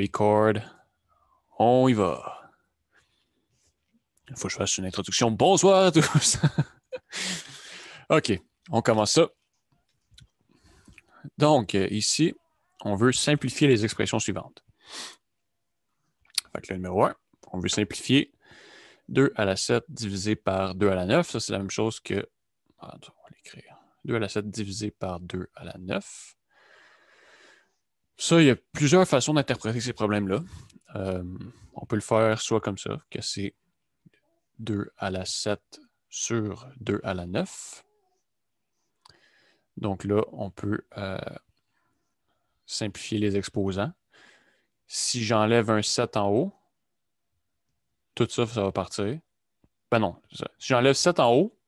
Record. On y va. Il faut que je fasse une introduction. Bonsoir à tous. OK, on commence ça. Donc, ici, on veut simplifier les expressions suivantes. Fait que le numéro 1, on veut simplifier 2 à la 7 divisé par 2 à la 9. Ça, c'est la même chose que... on va l'écrire. 2 à la 7 divisé par 2 à la 9. Ça, il y a plusieurs façons d'interpréter ces problèmes-là. On peut le faire soit comme ça, que c'est 2 à la 7 sur 2 à la 9. Donc là, on peut simplifier les exposants. Si j'enlève un 7 en haut, tout ça, ça va partir. Ben non, ça. Si j'enlève 7 en haut,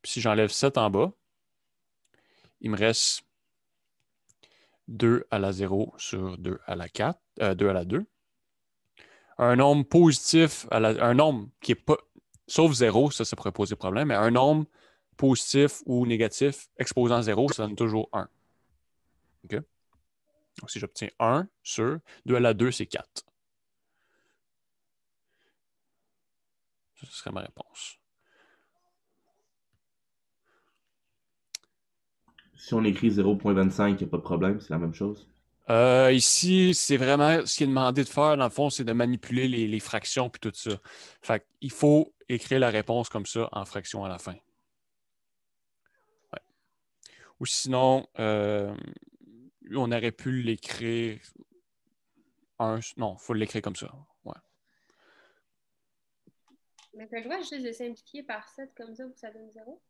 puis si j'enlève 7 en bas, il me reste 2 à la 0 sur 2 à la 4, 2 à la 2. Un nombre positif, un nombre qui est pas, sauf 0, ça pourrait poser problème, mais un nombre positif ou négatif exposant 0, ça donne toujours 1. OK? Donc, si j'obtiens 1 sur 2 à la 2, c'est 4. Ça, ce serait ma réponse. Si on écrit 0,25, il n'y a pas de problème, c'est la même chose. Ici, c'est vraiment ce qui est demandé de faire, dans le fond, c'est de manipuler les fractions puis tout ça. Fait qu'il faut écrire la réponse comme ça en fraction à la fin. Ouais. Ou sinon, on aurait pu l'écrire non, il faut l'écrire comme ça. Ouais. Mais tu as le droit juste de simplifier par 7 comme ça pour que ça donne 0.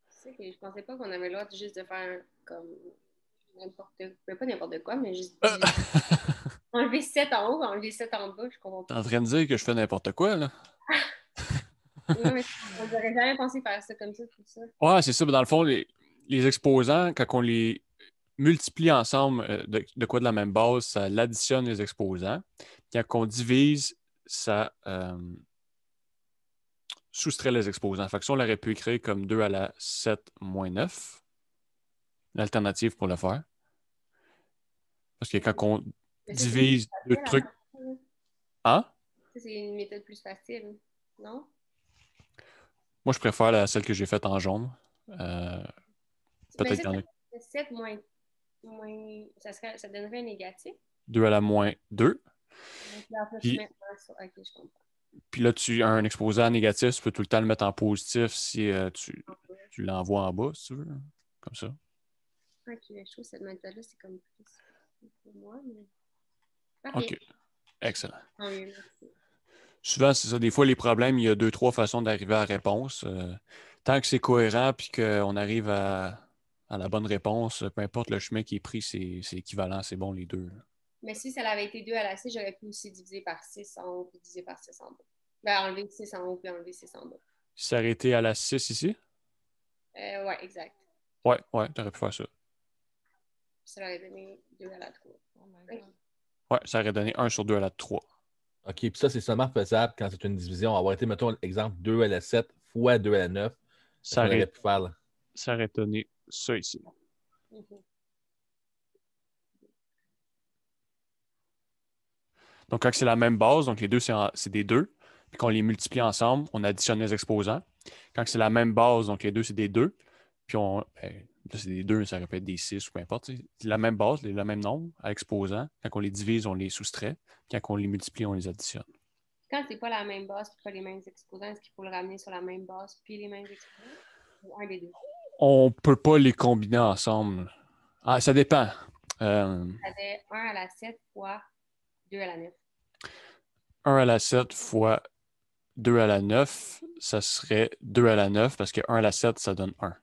C'est que je pensais pas qu'on avait le droit juste de faire comme n'importe quoi. Pas n'importe quoi, mais juste enlever 7 en haut, enlever 7 en bas, je comprends T'es pas. en train de dire que je fais n'importe quoi, là? Non, mais on n'aurait jamais pensé faire ça comme ça, tout ça. Ouais, c'est ça. Dans le fond, les exposants, quand on les multiplie ensemble de quoi de la même base, ça l'additionne les exposants. Quand on divise, ça soustrait les exposants. Fait que ça, on l'aurait pu écrire comme 2 à la 7 moins 9. L'alternative pour le faire. Parce que quand on Mais ça, c'est divise deux facile à trucs... faire ça, là. Hein? Ça, c'est une méthode plus facile, non? Moi, je préfère celle que j'ai faite en jaune. Mais Peut-être ça, qu'il y en a 7 ça donnerait un négatif. 2 à la moins 2. Donc là, après, tu Puis, mets un sur. Ok, je comprends. puis là, tu as un exposant négatif, tu peux tout le temps le mettre en positif si tu l'envoies en bas, si tu veux. Comme ça. Ok, je trouve que cette méthode-là, c'est comme plus pour moi, mais. Parfait. OK. Excellent. Tant mieux, merci. Souvent, c'est ça. Des fois, les problèmes, il y a 2, 3 façons d'arriver à la réponse. Tant que c'est cohérent puis qu'on arrive à la bonne réponse, peu importe le chemin qui est pris, c'est équivalent, c'est bon les deux. Mais si ça avait été 2 à la 6, j'aurais pu aussi diviser par 6 en haut puis diviser par 6 en bas. Ben, enlever 6 en haut puis enlever 6 en bas. Si ça aurait été à la 6 ici, Ouais, exact. ouais, tu aurais pu faire ça. Ça aurait donné 2 à la 3. Okay. Ouais, ça aurait donné 1 sur 2 à la 3. OK, puis ça, c'est seulement faisable quand c'est une division. On va avoir été, mettons, exemple 2 à la 7 fois 2 à la 9. Ça qu'on aurait, aurait pu faire là. ça aurait donné ça ici. Mm-hmm. Donc, quand c'est la même base, donc les deux, c'est des 2, puis qu'on les multiplie ensemble, on additionne les exposants. Quand c'est la même base, donc les deux, c'est des 2, puis là, c'est des 2, ça répète des 6 ou peu importe. C'est la même base, le même nombre à exposants. Quand on les divise, on les soustrait. Quand on les multiplie, on les additionne. Quand c'est pas la même base puis pas les mêmes exposants, est-ce qu'il faut le ramener sur la même base puis les mêmes exposants? Ou un des deux? On ne peut pas les combiner ensemble. Ah, ça dépend. Ça fait 1 à la 7 fois 2 à la 9. 1 à la 7 fois 2 à la 9, ça serait 2 à la 9 parce que 1 à la 7, ça donne 1.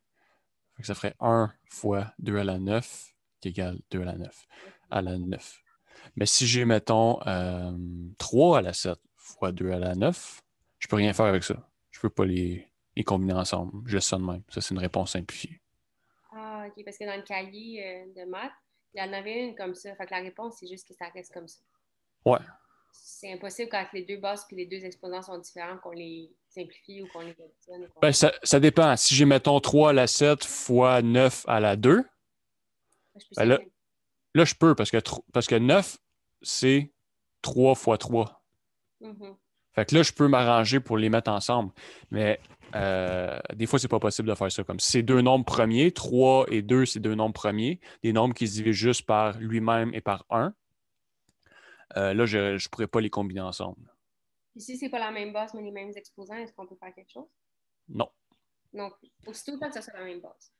Ça ferait 1 fois 2 à la 9 qui égale 2 à la 9 à la 9. Mais si j'ai, mettons, 3 à la 7 fois 2 à la 9, je peux rien faire avec ça. Je peux pas les combiner ensemble. Je laisse ça de même. Ça, c'est une réponse simplifiée. Ah, ok, parce que dans le cahier de maths, il y en avait une comme ça. Fait que la réponse, c'est juste que ça reste comme ça. Ouais. C'est impossible quand les deux bases puis les deux exposants sont différents qu'on les simplifie ou qu'on les additionne. Ben, ça dépend. Si j'ai, mettons, 3 à la 7 fois 9 à la 2, Je peux ben là, simplifier. là, je peux parce que 9, c'est 3 fois 3. Mhm. Fait que là, je peux m'arranger pour les mettre ensemble. Mais des fois, c'est pas possible de faire ça comme. Si c'est deux nombres premiers, 3 et 2, c'est deux nombres premiers, des nombres qui se divisent juste par lui-même et par 1. Là, je ne pourrais pas les combiner ensemble. Puis si c'est pas la même base, mais les mêmes exposants, est-ce qu'on peut faire quelque chose? Non. Non plus. Aussitôt que ça soit la même base.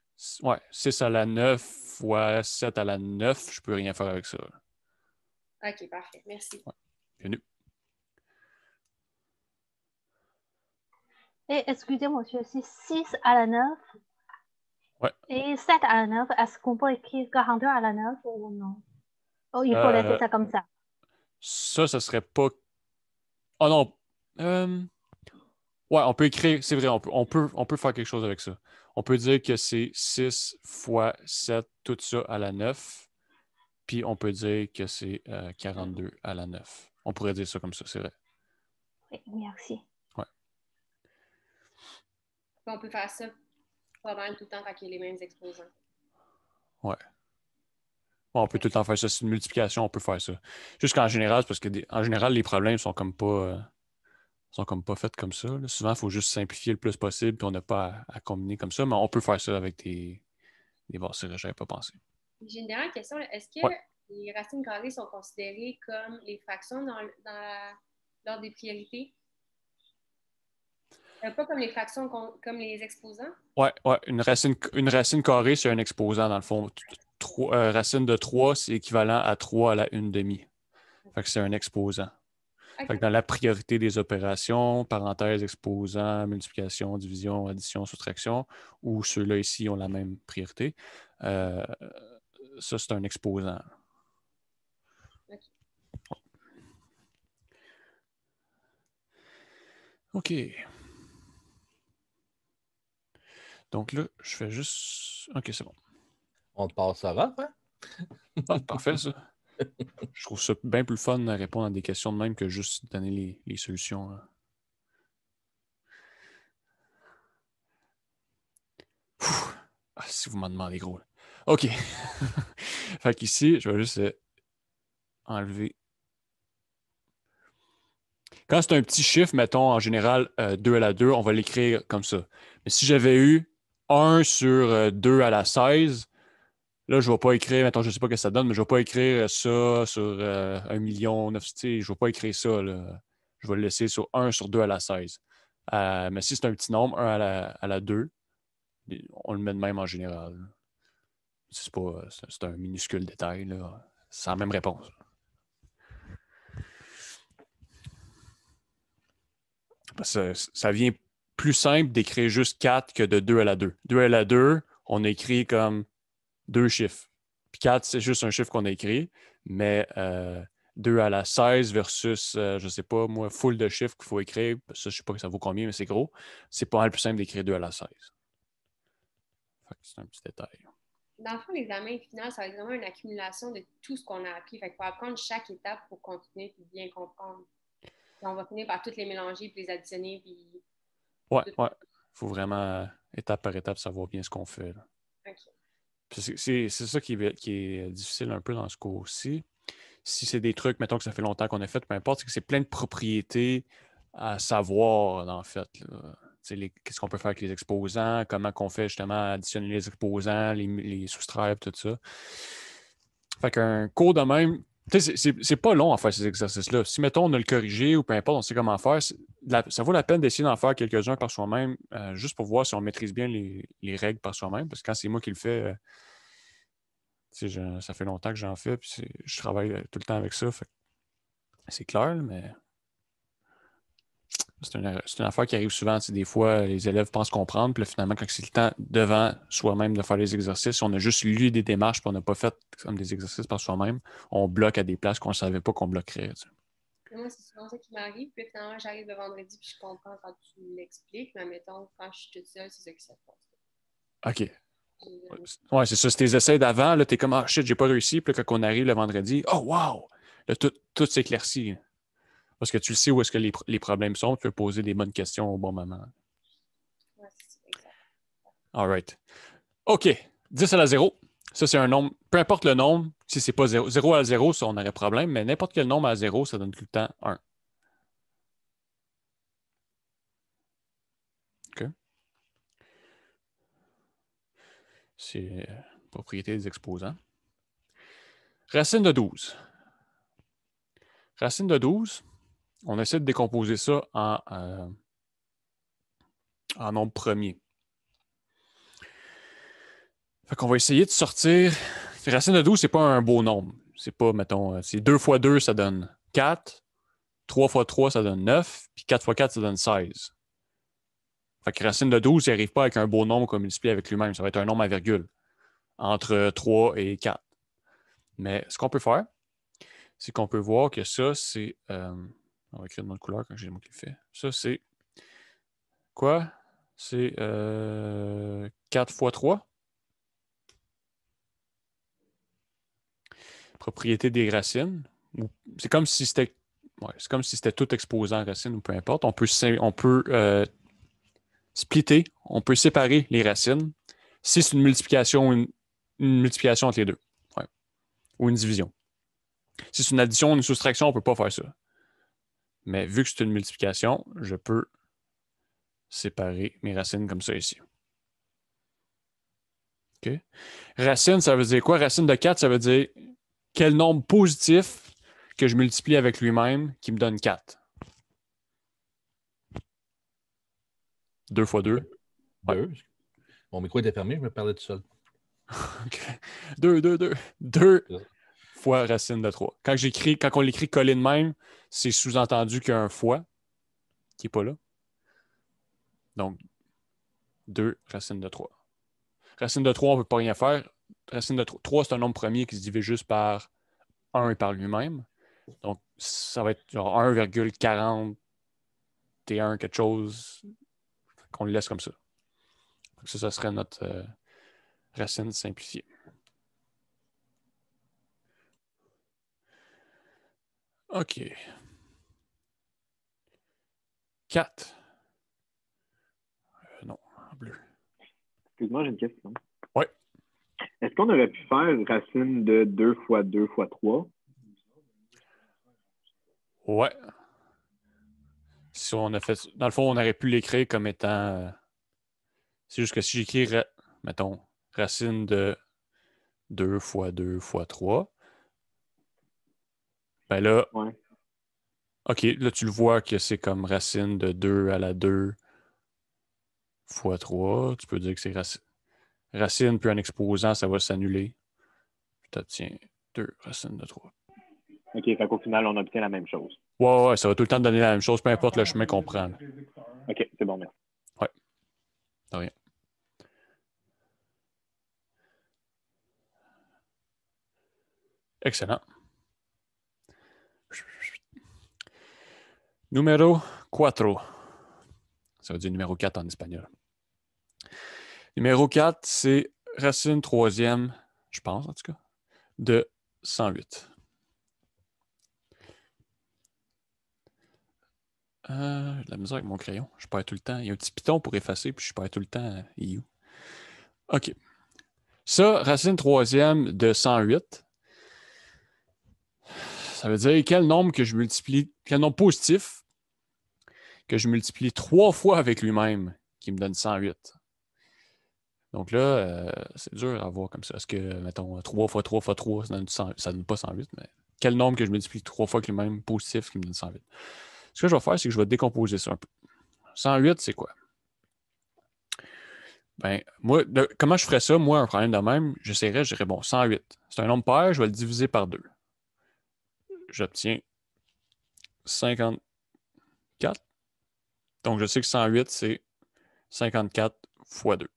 Ouais, 6 à la 9 fois 7 à la 9, je peux rien faire avec ça. OK, parfait. Merci. Ouais. Bienvenue. Et excusez-moi, monsieur, c'est 6 à la 9 Ouais. et 7 à la 9. Est-ce qu'on peut écrire 42 à la 9 ou non? Oh, il faut laisser ça comme ça. Ça serait pas. Oh non. Ouais, on peut écrire, c'est vrai, on peut faire quelque chose avec ça. On peut dire que c'est 6 fois 7, tout ça à la 9. Puis on peut dire que c'est 42 à la 9. On pourrait dire ça comme ça, c'est vrai. Oui, merci. Ouais. Puis on peut faire ça pas mal tout le temps quand il y a les mêmes exposants. Ouais. Bon, on peut tout le temps faire ça. C'est une multiplication, on peut faire ça. Juste qu'en général, c'est parce que en général, les problèmes sont comme pas faits comme ça. Là. Souvent, il faut juste simplifier le plus possible, puis on n'a pas à combiner comme ça, mais on peut faire ça avec des bases serrées, je n'avais pas pensé. J'ai une dernière question. Est-ce que Ouais. les racines carrées sont considérées comme les fractions dans l'ordre des priorités? Pas comme les fractions, comme les exposants? Ouais. Une racine carrée, c'est un exposant, dans le fond. Racine de 3, c'est équivalent à 3 à la 1/2. Fait que c'est un exposant. Okay. Fait que dans la priorité des opérations, parenthèse, exposant, multiplication, division, addition, soustraction, ou ceux-là ici ont la même priorité, ça, c'est un exposant. Okay. OK. Donc là, je fais juste... OK, c'est bon. On te passe ça rough, hein? Ah, parfait, ça. Je trouve ça bien plus fun de répondre à des questions de même que juste donner les solutions. Là. Ah, si vous m'en demandez gros. Là. OK. Fait qu'ici, je vais juste enlever. Quand c'est un petit chiffre, mettons en général 2 à la 2, on va l'écrire comme ça. Mais si j'avais eu 1 sur 2 à la 16, là, je ne vais pas écrire, mettons, je ne sais pas ce que ça donne, mais je ne vais pas écrire ça sur 1 million 9, je ne vais pas écrire ça. Là. Je vais le laisser sur 1 sur 2 à la 16. Mais si c'est un petit nombre, 1 à la 2, on le met de même en général. C'est un minuscule détail. Là. C'est la même réponse. Parce que ça vient plus simple d'écrire juste 4 que de 2 à la 2. 2 à la 2, on écrit comme deux chiffres. Puis 4, c'est juste un chiffre qu'on a écrit. Mais 2 à la 16 versus, je ne sais pas, moi, full de chiffres qu'il faut écrire. Ça, je ne sais pas que ça vaut combien, mais c'est gros. C'est pas mal plus simple d'écrire 2 à la 16. Fait que c'est un petit détail. Dans le fond, l'examen final, ça va être vraiment une accumulation de tout ce qu'on a appris. Fait qu'il faut apprendre chaque étape pour continuer et bien comprendre. Puis on va finir par toutes les mélanger puis les additionner. Puis... Ouais. Il faut vraiment, étape par étape, savoir bien ce qu'on fait. Là. Okay. C'est ça qui est difficile un peu dans ce cours-ci. Si c'est des trucs, mettons que ça fait longtemps qu'on a fait, peu importe, c'est que c'est plein de propriétés à savoir, en fait. Qu'est-ce qu'on peut faire avec les exposants, comment qu'on fait justement additionner les exposants, les soustraire, tout ça. Fait qu'un cours de même, c'est pas long à faire ces exercices-là. Si, mettons, on a le corrigé ou peu importe, on sait comment faire, ça vaut la peine d'essayer d'en faire quelques-uns par soi-même, juste pour voir si on maîtrise bien les règles par soi-même. Parce que quand c'est moi qui le fais, ça fait longtemps que j'en fais, puis je travaille tout le temps avec ça. Fait c'est clair, mais c'est une affaire qui arrive souvent. Des fois, les élèves pensent comprendre, puis là, finalement, quand c'est le temps devant soi-même de faire les exercices, on a juste lu des démarches, puis on n'a pas fait comme des exercices par soi-même, on bloque à des places qu'on ne savait pas qu'on bloquerait. Moi, c'est souvent ça qui m'arrive. Puis finalement, j'arrive le vendredi, puis je comprends quand tu l'expliques. Mais mettons, quand je suis toute seule, c'est ça qui se passe. OK. Ouais, c'est ça. Si tes essais d'avant, là, t'es comme, ah shit, j'ai pas réussi. Puis là, quand on arrive le vendredi, oh wow! Là, tout s'éclaircit. Parce que tu sais où est-ce que les problèmes sont, tu peux poser des bonnes questions au bon moment. Ouais, c'est exact. All right. OK. 10 à la 0. Ça, c'est un nombre. Peu importe le nombre, si c'est pas 0, 0 à 0, ça, on aurait problème, mais n'importe quel nombre à 0, ça donne tout le temps 1. OK? C'est propriété des exposants. Racine de 12. Racine de 12, on essaie de décomposer ça en nombre premier. Fait qu'on va essayer de sortir. Racine de 12, c'est pas un beau nombre. C'est pas, mettons, c'est 2 fois 2, ça donne 4. 3 fois 3, ça donne 9. Puis 4 fois 4, ça donne 16. Fait que racine de 12, il n'arrive pas avec un beau nombre qu'on multiplie avec lui-même. Ça va être un nombre à virgule entre 3 et 4. Mais ce qu'on peut faire, c'est qu'on peut voir que ça, c'est... on va écrire une autre couleur quand j'ai le mot qui le fait. Ça, c'est... Quoi? C'est 4 fois 3. Propriété des racines. C'est comme si c'était... Ouais, c'est comme si c'était tout exposé en racines ou peu importe. On peut splitter, on peut séparer les racines si c'est une multiplication, une multiplication entre les deux. Ouais. Ou une division. Si c'est une addition ou une soustraction, on ne peut pas faire ça. Mais vu que c'est une multiplication, je peux séparer mes racines comme ça ici. OK? Racine, ça veut dire quoi? Racine de 4, ça veut dire quel nombre positif que je multiplie avec lui-même qui me donne 4. 2 fois 2. 2. Mon micro était fermé, je me parlais tout seul. OK. 2 fois racine de 3. Quand on l'écrit collé de même, c'est sous-entendu qu'il y a un fois qui n'est pas là. Donc, 2 racine de 3. Racine de 3, on ne peut pas rien faire. Racine de 3, c'est un nombre premier qui se divise juste par 1 et par lui-même. Donc, ça va être genre 1,41 quelque chose qu'on le laisse comme ça. Donc ça serait notre racine simplifiée. OK. 4. Non, en bleu. Excuse-moi, j'ai une question. Oui. Est-ce qu'on aurait pu faire racine de 2 fois 2 fois 3? Ouais. Si on a fait, dans le fond, on aurait pu l'écrire comme étant... c'est juste que si j'écris, mettons, racine de 2 fois 2 fois 3, ben là, Ouais. OK, là, tu le vois que c'est comme racine de 2 à la 2 fois 3. Tu peux dire que c'est racine puis un exposant, ça va s'annuler. Tu obtiens 2 racines de 3. OK, fait qu'au final, on obtient la même chose. Ouais, ça va tout le temps te donner la même chose, peu importe le chemin qu'on prend. Là. OK, c'est bon, merci. Ouais. De rien. Excellent. Numéro 4. Ça veut dire numéro 4 en espagnol. Numéro 4, c'est racine troisième, je pense en tout cas, de 108. J'ai de la misère avec mon crayon. Je perds tout le temps. Il y a un petit piton pour effacer, puis je perds tout le temps. OK. Ça, racine troisième de 108, ça veut dire quel nombre que je multiplie, quel nombre positif que je multiplie 3 fois avec lui-même qui me donne 108. Donc là, c'est dur à voir comme ça. Est-ce que, mettons, 3 fois 3 fois 3, ça donne pas 108, mais quel nombre que je multiplie 3 fois avec lui-même positif qui me donne 108? Ce que je vais faire, c'est que je vais décomposer ça un peu. 108, c'est quoi? Ben, moi, comment je ferais ça? Moi, un problème de même, j'essaierais, je dirais, bon, 108. C'est un nombre pair, je vais le diviser par 2. J'obtiens 54. Donc, je sais que 108, c'est 54 fois 2.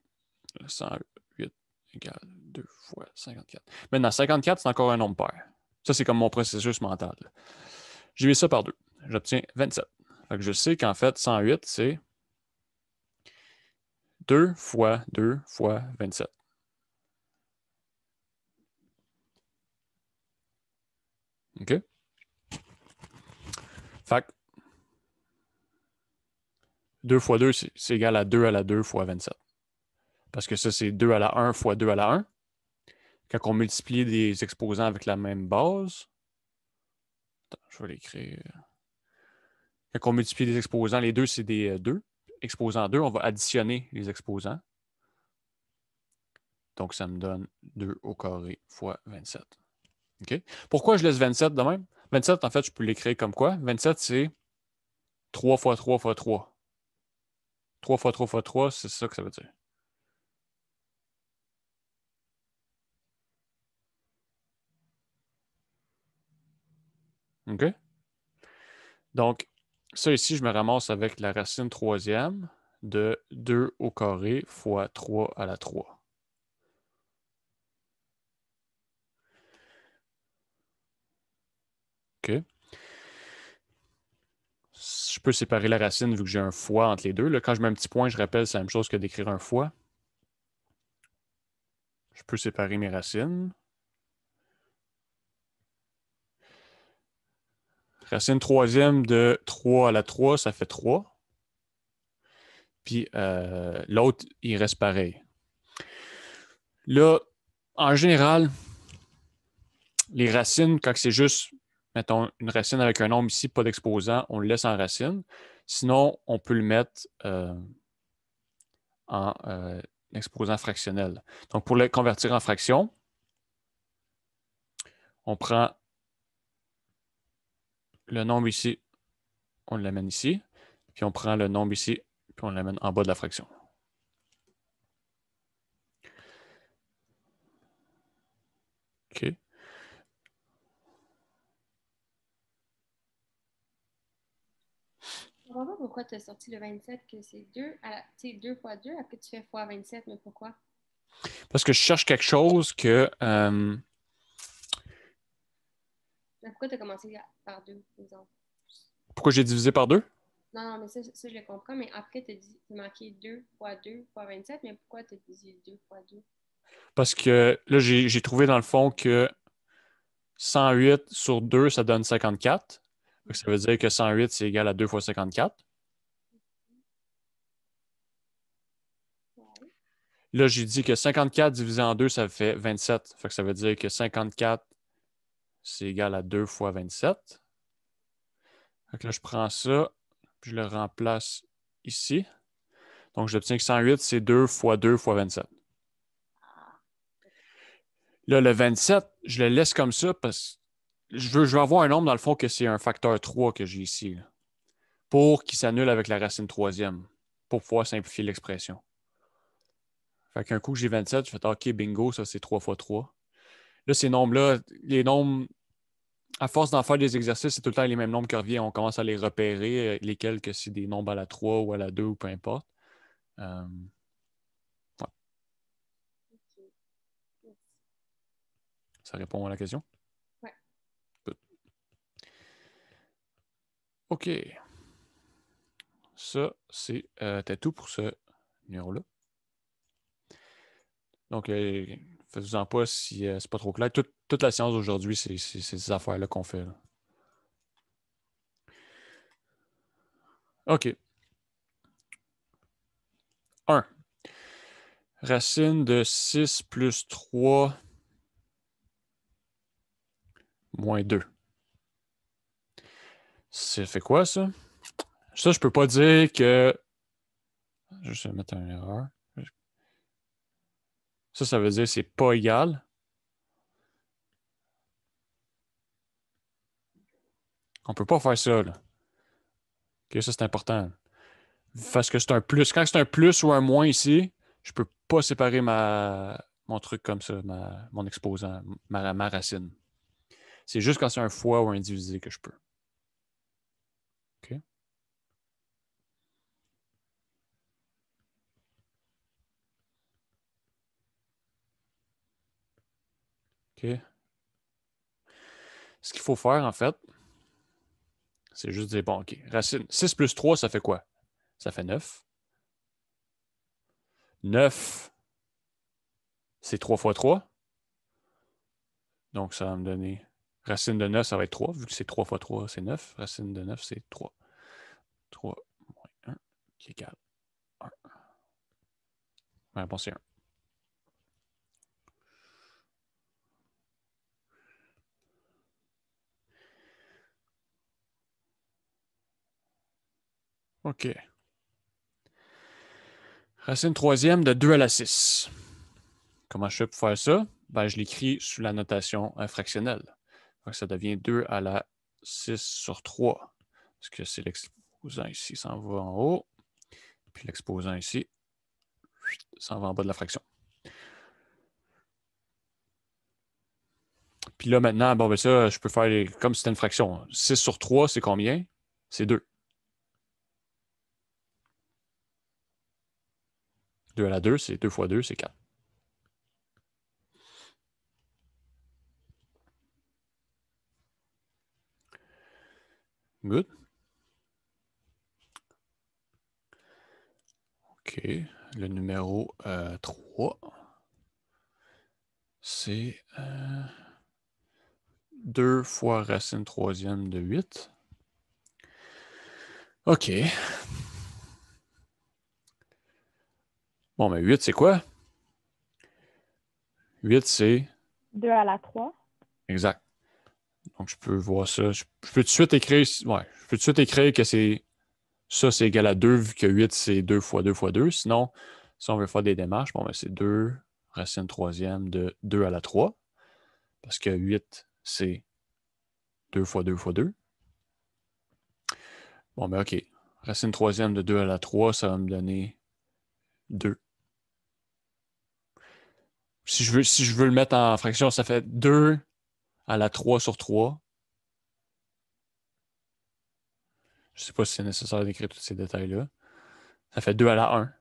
108 égale 2 fois 54. Maintenant, 54, c'est encore un nombre pair. Ça, c'est comme mon processus mental. Je divise ça par 2. J'obtiens 27. Fait que je sais qu'en fait, 108, c'est 2 fois 2 fois 27. OK? Fait que 2 fois 2, c'est égal à 2 fois 27. Parce que ça, c'est 2 à la 1 fois 2 à la 1. quand on multiplie des exposants avec la même base. Attends, je vais l'écrire. Quand on multiplie des exposants, les deux, c'est des 2. Exposant 2, on va additionner les exposants. Donc, ça me donne 2 au carré fois 27. OK? Pourquoi je laisse 27 de même? 27, en fait, je peux l'écrire comme quoi? 27, c'est 3 fois 3 fois 3. 3 fois 3 fois 3, c'est ça que ça veut dire. OK? Donc, ça ici, je me ramasse avec la racine troisième de 2 au carré fois 3 à la 3. OK? Je peux séparer la racine vu que j'ai un fois entre les deux. Là, quand je mets un petit point, je rappelle, c'est la même chose que d'écrire un fois. Je peux séparer mes racines. Racine troisième de 3 à la 3, ça fait 3. Puis l'autre, il reste pareil. Là, en général, les racines, quand c'est juste, mettons, une racine avec un nombre ici, pas d'exposant, on le laisse en racine. Sinon, on peut le mettre en exposant fractionnel. Donc, pour le convertir en fraction, on prend le nombre ici, on l'amène ici, puis on prend le nombre ici, puis on l'amène en bas de la fraction. OK. Je comprends pas pourquoi tu as sorti le 27, que c'est 2 2 fois 2, après tu fais fois 27, mais pourquoi? Parce que je cherche quelque chose que... Mais pourquoi tu as commencé par 2, par exemple? pourquoi j'ai divisé par 2? Non, non, mais ça je le comprends, mais après tu as marqué 2 fois 27, mais pourquoi tu as dit 2 fois 2? Parce que là, j'ai trouvé dans le fond que 108 sur 2, ça donne 54. Donc, ça veut dire que 108, c'est égal à 2 fois 54. Ouais. Là, j'ai dit que 54 divisé en 2, ça fait 27. Fait que ça veut dire que 54, c'est égal à 2 fois 27. Fait que là, je prends ça, puis je le remplace ici. Donc, j'obtiens que 108, c'est 2 fois 2 fois 27. Là, le 27, je le laisse comme ça parce que je veux avoir un nombre, dans le fond, que c'est un facteur 3 que j'ai ici, là, pour qu'il s'annule avec la racine troisième, pour pouvoir simplifier l'expression. Fait qu'un coup que j'ai 27, je fais OK, bingo, ça c'est 3 fois 3. Là, ces nombres-là, les nombres, à force d'en faire des exercices, c'est tout le temps les mêmes nombres qui reviennent. On commence à les repérer, lesquels que c'est des nombres à la 3 ou à la 2 ou peu importe. Ouais. Ok. Ça répond à la question? Ouais. Good. OK. Ça, c'était tout pour ce numéro-là. Donc, faites-vous-en pas si c'est pas trop clair. Toute la séance d'aujourd'hui, c'est ces affaires-là qu'on fait, là. OK. 1. Racine de 6 plus 3 moins 2. Ça fait quoi, ça? Ça, je peux pas dire que... Je vais mettre une erreur. Ça veut dire que c'est pas égal. On peut pas faire ça, là. OK, ça, c'est important. Parce que c'est un plus. Quand c'est un plus ou un moins ici, je peux pas séparer mon truc comme ça, mon exposant, ma racine. C'est juste quand c'est un fois ou un divisé que je peux. OK? OK. Ce qu'il faut faire, en fait, c'est juste dire, bon, OK, racine 6 plus 3, ça fait quoi? Ça fait 9. 9, c'est 3 fois 3. Donc, ça va me donner... Racine de 9, ça va être 3. Vu que c'est 3 fois 3, c'est 9. Racine de 9, c'est 3. 3 moins 1 qui égale 1. Ma réponse est 1. OK. Racine troisième de 2 à la 6. Comment je fais pour faire ça? Ben, je l'écris sous la notation fractionnelle. Donc, ça devient 2 à la 6 sur 3. Parce que c'est l'exposant ici s'en va en haut. Puis l'exposant ici s'en va en bas de la fraction. Puis là, maintenant, bon, ben ça, je peux faire comme si c'était une fraction. 6 sur 3, c'est combien? C'est 2. 2 à la 2, c'est 2 fois 2, c'est 4. Good. OK. Le numéro 3, c'est 2 fois racine troisième de 8. OK. Bon, mais 8, c'est quoi? 8, c'est... 2 à la 3. Exact. Donc, je peux voir ça. Je peux tout de suite écrire... Ouais, je peux tout de suite écrire que c'est... Ça, c'est égal à 2, vu que 8, c'est 2 fois 2 fois 2. Sinon, si on veut faire des démarches, bon, ben, c'est 2 racine troisième de 2 à la 3. Parce que 8, c'est 2 fois 2 fois 2. Bon, ben OK. Racine troisième de 2 à la 3, ça va me donner 2. Si je veux le mettre en fraction, ça fait 2 à la 3 sur 3. Je ne sais pas si c'est nécessaire d'écrire tous ces détails-là. Ça fait 2 à la 1.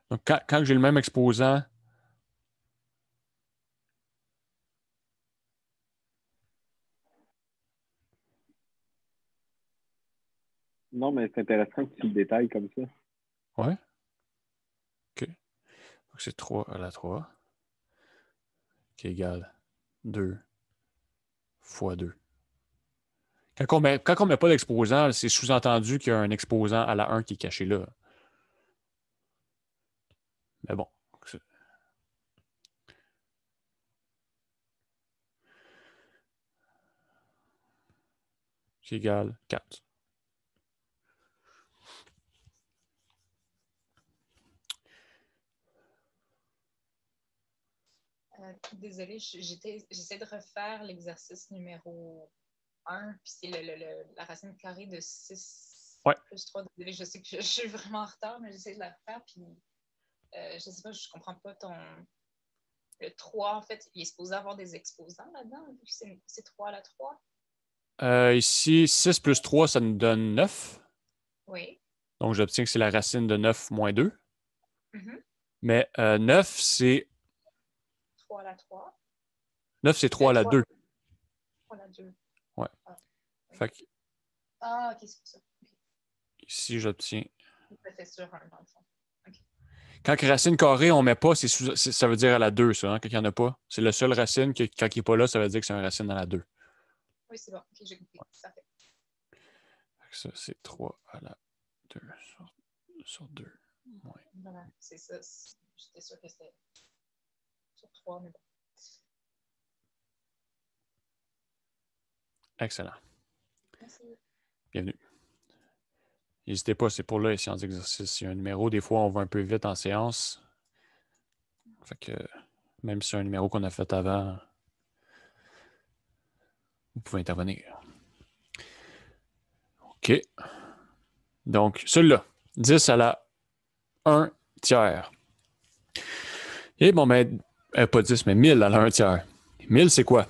Donc, quand j'ai le même exposant, Non, mais c'est intéressant que tu le détailles comme ça. ouais. OK. Donc, c'est 3 à la 3 qui égale 2 fois 2. Quand on met pas d'exposant, c'est sous-entendu qu'il y a un exposant à la 1 qui est caché là. Mais bon. Qui égale 4. Désolée, j'essaie de refaire l'exercice numéro 1, puis c'est la racine carrée de 6 Ouais. plus 3. Désolée, je sais que je suis vraiment en retard, mais j'essaie de la refaire, puis je sais pas, je comprends pas Le 3, en fait, il est supposé avoir des exposants là-dedans, vu que c'est 3 à la 3. Ici, 6 plus 3, ça nous donne 9. Oui. Donc, j'obtiens que c'est la racine de 9 moins 2. Mm-hmm. Mais 9, c'est... 3 à la 3. 9, c'est 3 à la 2. 3 à la 2. Ouais. Ah, Fait que ok, c'est pour ça. Okay. ici, j'obtiens... C'était sur 1, dans le fond. Okay. Quand racine carrée, on ne met pas, ça veut dire à la 2, ça, hein, quand il n'y en a pas. C'est la seule racine que, quand il n'est pas là, ça veut dire que c'est une racine à la 2. Oui, c'est bon. Ok, j'ai compris. Ouais. Ça fait. Ça, c'est 3 à la 2 sur 2. Ouais. Voilà, c'est ça. J'étais sûre que c'était sur 3, mais bon. Excellent. Merci. Bienvenue. N'hésitez pas, c'est pour là les séances d'exercice. Il y a un numéro, des fois, on va un peu vite en séance. Fait que même si c'est un numéro qu'on a fait avant, vous pouvez intervenir. OK. Donc, celui-là, 10 à la 1 tiers. Et bon, ben, pas 10, mais 1000 à la 1 tiers. 1000, c'est quoi?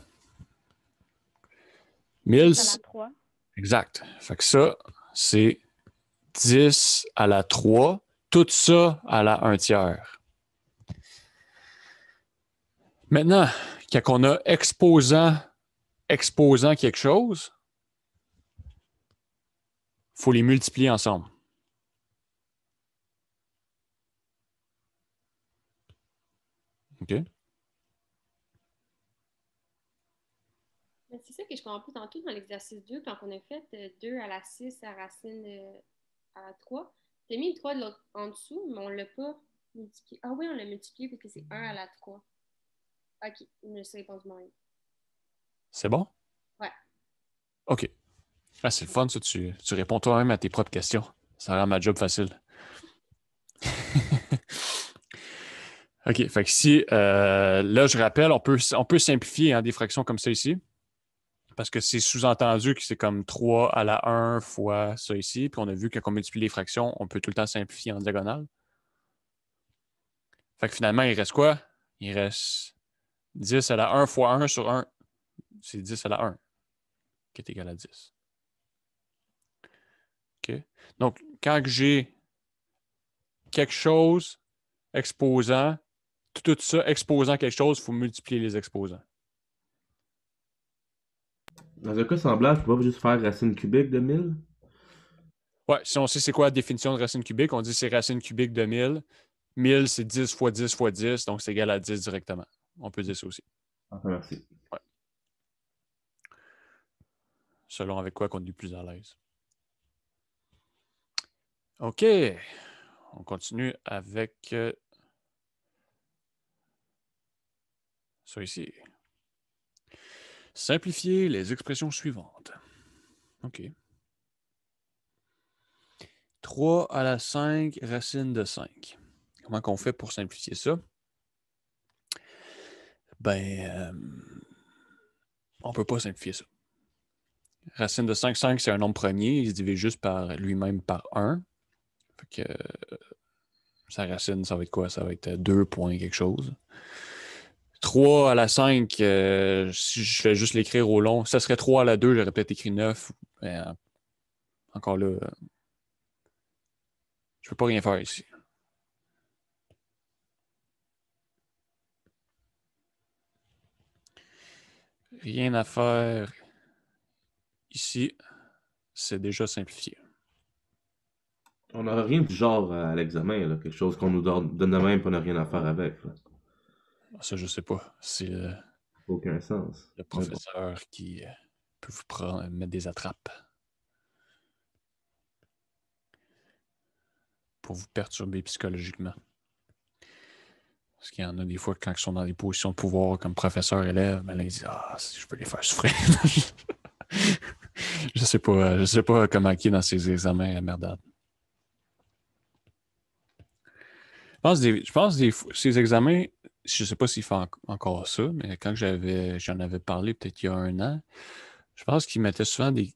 1000, à la 3. exact. Fait que ça, c'est 10 à la 3. Tout ça à la 1 tiers. Maintenant, quand on a exposant quelque chose, il faut les multiplier ensemble. OK? C'est ça que je comprends pas tantôt dans l'exercice 2, quand on a fait 2 à la 6 à racine à la 3. Tu as mis le 3 de l'autre en dessous, mais on ne l'a pas multiplié. Ah oui, on l'a multiplié parce que c'est 1 à la 3. OK, je me suis répondu moi-même. C'est bon? Ouais. OK. Ah, c'est le fun, ça. Tu réponds toi-même à tes propres questions. Ça rend ma job facile. OK, fait que si, là, je rappelle, on peut simplifier des fractions comme ça ici, parce que c'est sous-entendu que c'est comme 3 à la 1 fois ça ici, puis on a vu que quand on multiplie les fractions, on peut tout le temps simplifier en diagonale. Fait que finalement, il reste quoi? Il reste 10 à la 1 fois 1 sur 1. C'est 10 à la 1, qui est égal à 10. OK? Donc, quand j'ai quelque chose exposant, tout ça exposant quelque chose, il faut multiplier les exposants. Dans un cas semblable, je peux pas juste faire racine cubique de 1000? Ouais, si on sait c'est quoi la définition de racine cubique, on dit c'est racine cubique de 1000. 1000, c'est 10 fois 10 fois 10, donc c'est égal à 10 directement. On peut dire ça aussi. Enfin, merci. Ouais. Selon avec quoi qu'on est plus à l'aise. OK. On continue avec ça ici. Simplifier les expressions suivantes. OK. 3 à la 5 racine de 5. Comment qu'on fait pour simplifier ça? On ne peut pas simplifier ça. Racine de 5, 5, c'est un nombre premier. Il se divise juste par lui-même par 1. Fait que sa racine, ça va être quoi? Ça va être 2 points quelque chose. 3 à la 5, si je fais juste l'écrire au long, ça serait 3 à la 2, j'aurais peut-être écrit 9. Mais, encore là, je ne peux pas rien faire ici. Rien à faire ici. C'est déjà simplifié. On n'a rien du genre à l'examen, là. Quelque chose qu'on nous donne de même et on n'a rien à faire avec. Là. Ça, je ne sais pas. C'est Aucun sens. le professeur qui peut vous mettre des attrapes pour vous perturber psychologiquement. Parce qu'il y en a des fois, quand ils sont dans des positions de pouvoir comme professeur-élève, ben là, ils disent « Ah, si je peux les faire souffrir. » Je sais pas comment il est dans ces examens, la merdade. Je pense ces examens, je ne sais pas s'il fait encore ça, mais quand j'en avais parlé peut-être il y a 1 an, je pense qu'il mettait souvent des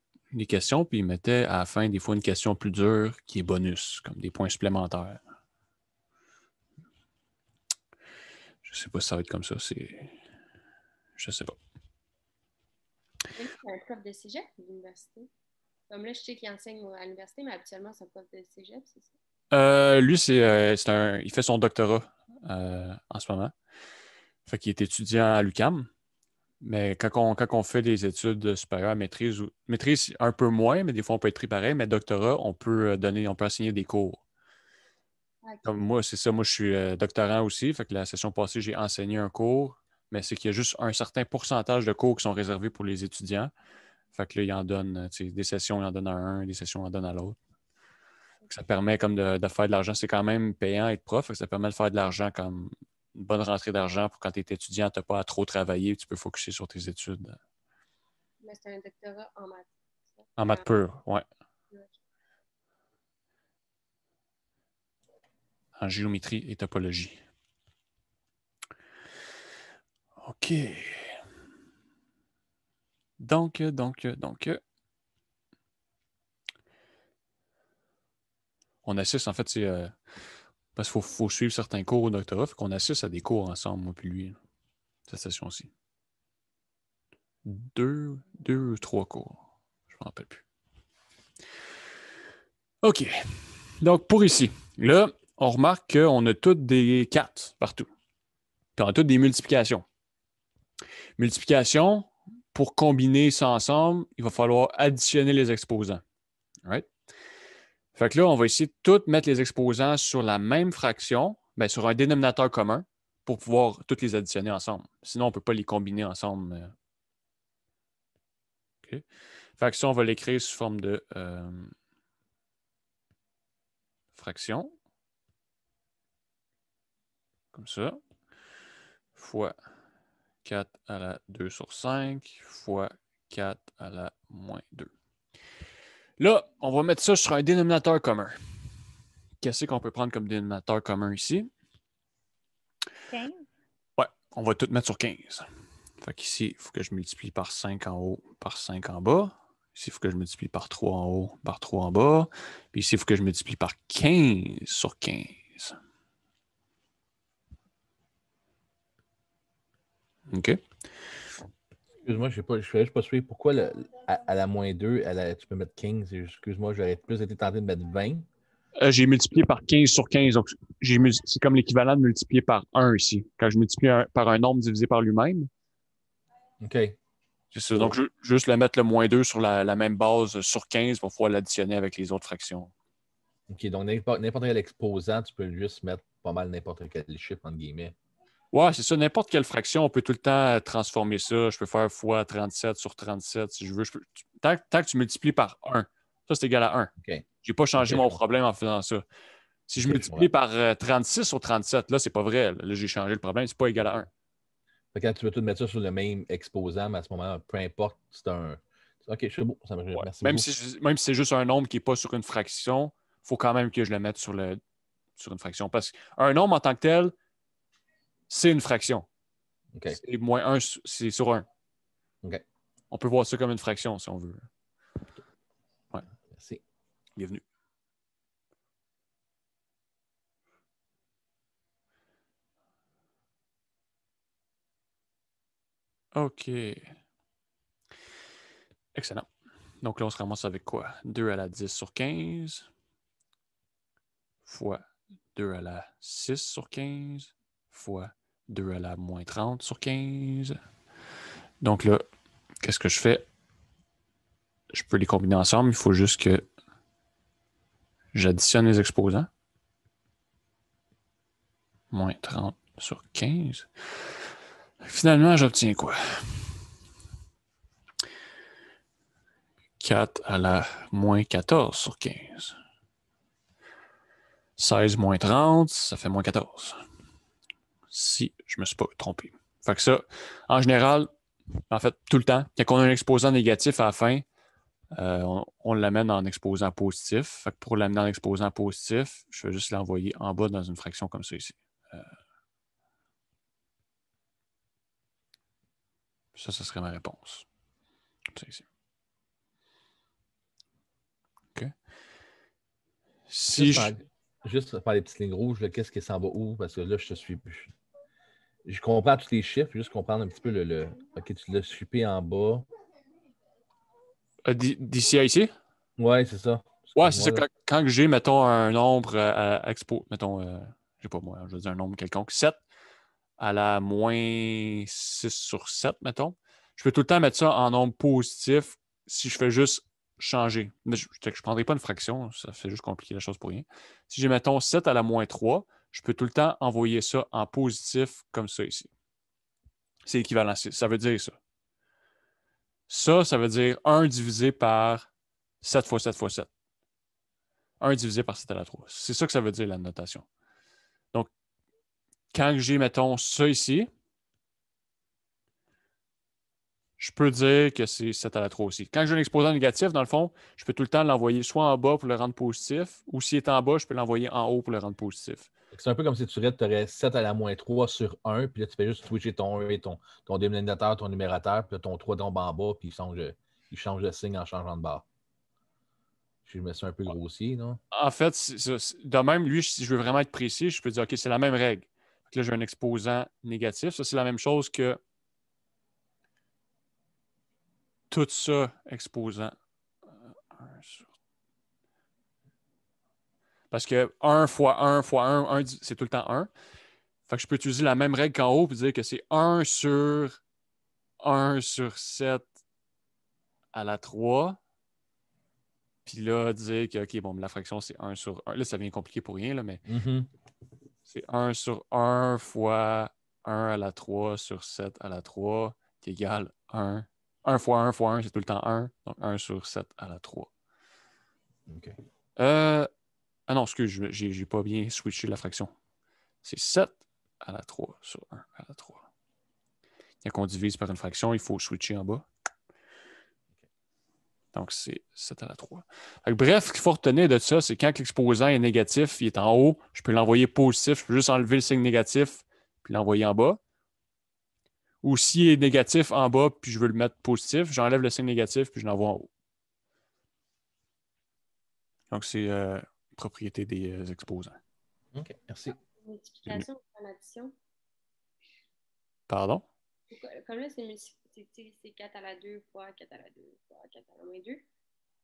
questions, puis il mettait à la fin des fois une question plus dure qui est bonus, comme des points supplémentaires. Je sais pas si ça va être comme ça. Je sais pas. C'est un prof de cégep ou d'université? Comme là, je sais qu'il enseigne à l'université, mais habituellement, c'est un prof de cégep, c'est ça? Lui, il fait son doctorat en ce moment. Fait qu'il est étudiant à l'UQAM. Mais quand on fait des études supérieures, maîtrise un peu moins, mais des fois on peut être pris pareil, mais doctorat, on peut enseigner des cours. Okay. Comme moi, c'est ça, moi je suis doctorant aussi, fait que la session passée, j'ai enseigné un cours, mais c'est qu'il y a juste un certain pourcentage de cours qui sont réservés pour les étudiants. Fait que là, il en donne, des sessions, il en donne à un, des sessions, il en donne à l'autre. Ça permet comme de faire de l'argent. C'est quand même payant être prof, ça permet de faire de l'argent comme une bonne rentrée d'argent pour quand tu es étudiant, tu n'as pas à trop travailler, tu peux focuser sur tes études. Mais c'est un doctorat en maths. En maths pure, ouais. Okay. En géométrie et topologie. OK. Donc. On assiste, en fait, c'est parce qu'il faut suivre certains cours au doctorat, fait qu'on assiste à des cours ensemble, moi puis lui, cette session-ci. 2 ou 3 cours. Je ne me rappelle plus. OK. Donc, pour ici, là, on remarque qu'on a toutes des 4 partout. Puis on a toutes des multiplications. Multiplication, pour combiner ça ensemble, il va falloir additionner les exposants. Right? Fait que là, on va essayer de toutes mettre les exposants sur la même fraction, bien, sur un dénominateur commun, pour pouvoir toutes les additionner ensemble. Sinon, on ne peut pas les combiner ensemble. Okay. Fait que ça, on va l'écrire sous forme de fraction. Comme ça. Fois 4 à la 2 sur 5 fois 4 à la moins 2. Là, on va mettre ça sur un dénominateur commun. Qu'est-ce qu'on peut prendre comme dénominateur commun ici? 15. Ouais, on va tout mettre sur 15. Fait qu'ici, il faut que je multiplie par 5 en haut, par 5 en bas. Ici, il faut que je multiplie par 3 en haut, par 3 en bas. Puis ici, il faut que je multiplie par 15 sur 15. OK? Excuse-moi, je suis juste pas sûr. Pourquoi à la moins 2, tu peux mettre 15? Excuse-moi, j'aurais plus été tenté de mettre 20. J'ai multiplié par 15 sur 15. Donc, c'est comme l'équivalent de multiplier par 1 ici. Quand je multiplie par un nombre divisé par lui-même, OK. c'est ça. Donc, juste le mettre le moins 2 sur la même base sur 15 pour pouvoir l'additionner avec les autres fractions. OK, donc n'importe quel exposant, tu peux juste mettre pas mal n'importe quel chiffre, entre guillemets. Ouais, c'est ça. N'importe quelle fraction, on peut tout le temps transformer ça. Je peux faire fois 37 sur 37 si je veux. Tant que tu multiplies par 1, ça, c'est égal à 1. OK. Je n'ai pas changé Ok, mon problème en faisant ça. Si je Ok, multiplie par 36 sur 37, là, c'est pas vrai. Là, j'ai changé le problème. C'est pas égal à 1. Fait que quand tu veux tout mettre ça sur le même exposant, mais à ce moment-là, peu importe, c'est un. OK, c'est beau. Ça Ouais. merci Même beaucoup. si c'est juste un nombre qui n'est pas sur une fraction, il faut quand même que je le mette sur une fraction. Parce qu'un nombre en tant que tel, c'est une fraction. OK. C'est moins 1, c'est sur 1. OK. On peut voir ça comme une fraction si on veut. Ouais. Merci. Bienvenue. OK. Excellent. Donc là, on se ramasse avec quoi? 2 à la 10 sur 15 fois 2 à la 6 sur 15 fois 2 à la moins 30 sur 15. Donc là, qu'est-ce que je fais? Je peux les combiner ensemble. Il faut juste que j'additionne les exposants. Moins 30 sur 15. Finalement, j'obtiens quoi? 4 à la moins 14 sur 15. 16 moins 30, ça fait moins 14. Si je ne me suis pas trompé. Fait que ça, en général, en fait, tout le temps, quand on a un exposant négatif à la fin, on l'amène en exposant positif. Fait que pour l'amener en exposant positif, je vais juste l'envoyer en bas dans une fraction comme ça ici. Ça serait ma réponse. Ça ici. OK. Si Juste faire les petites lignes rouges, qu'est-ce qui s'en va où? Parce que là, je te suis plus. Je comprends tous les chiffres, juste comprendre un petit peu le. OK, tu l'as chipé en bas. D'ici à ici? Ouais, c'est ça. Ouais, c'est ça. Quand j'ai, mettons, un nombre à expo, mettons, je sais pas moi, je veux dire un nombre quelconque, 7 à la moins 6 sur 7, mettons, je peux tout le temps mettre ça en nombre positif si je fais juste changer. Mais je ne prendrai pas une fraction, ça fait juste compliquer la chose pour rien. Si j'ai, mettons, 7 à la moins 3, je peux tout le temps envoyer ça en positif comme ça ici. C'est équivalent. Ça veut dire ça. Ça veut dire 1 divisé par 7 fois 7 fois 7. 1 divisé par 7 à la 3. C'est ça que ça veut dire, la notation. Donc, quand j'ai, mettons, ça ici, je peux dire que c'est 7 à la 3 aussi. Quand j'ai un exposant négatif, dans le fond, je peux tout le temps l'envoyer soit en bas pour le rendre positif, ou s'il est en bas, je peux l'envoyer en haut pour le rendre positif. C'est un peu comme si tu aurais 7 à la moins 3 sur 1, puis là, tu fais juste switcher ton 1 et ton dénominateur, ton numérateur, puis là, ton 3 tombe en bas, puis il change de signe en changeant de barre. Je me suis un peu grossier, non? En fait, de même, lui, si je veux vraiment être précis, je peux dire, OK, c'est la même règle. Donc là, j'ai un exposant négatif. Ça, c'est la même chose que tout ça exposant. Parce que 1 fois 1 fois 1, c'est tout le temps 1. Fait que je peux utiliser la même règle qu'en haut et dire que c'est 1 sur 7 à la 3. Puis là, dire que, OK, bon, la fraction, c'est 1 sur 1. Là, ça devient compliqué pour rien, là, mais c'est 1 sur 1 fois 1 à la 3 sur 7 à la 3 qui égale 1. 1 fois 1 fois 1, c'est tout le temps 1. Donc 1 sur 7 à la 3. OK. Ah non, excuse, j'ai pas bien switché la fraction. C'est 7 à la 3 sur 1 à la 3. Quand on divise par une fraction, il faut switcher en bas. Donc, c'est 7 à la 3. Fait que, bref, ce qu'il faut retenir de ça, c'est quand l'exposant est négatif, il est en haut, je peux l'envoyer positif, je peux juste enlever le signe négatif puis l'envoyer en bas. Ou s'il est négatif en bas puis je veux le mettre positif, j'enlève le signe négatif puis je l'envoie en haut. Donc, c'est propriété des exposants. OK, merci. Multiplication ou addition? Pardon? Comme là, c'est 4 à la 2 fois 4 à la 2 fois 4 à la moins 2.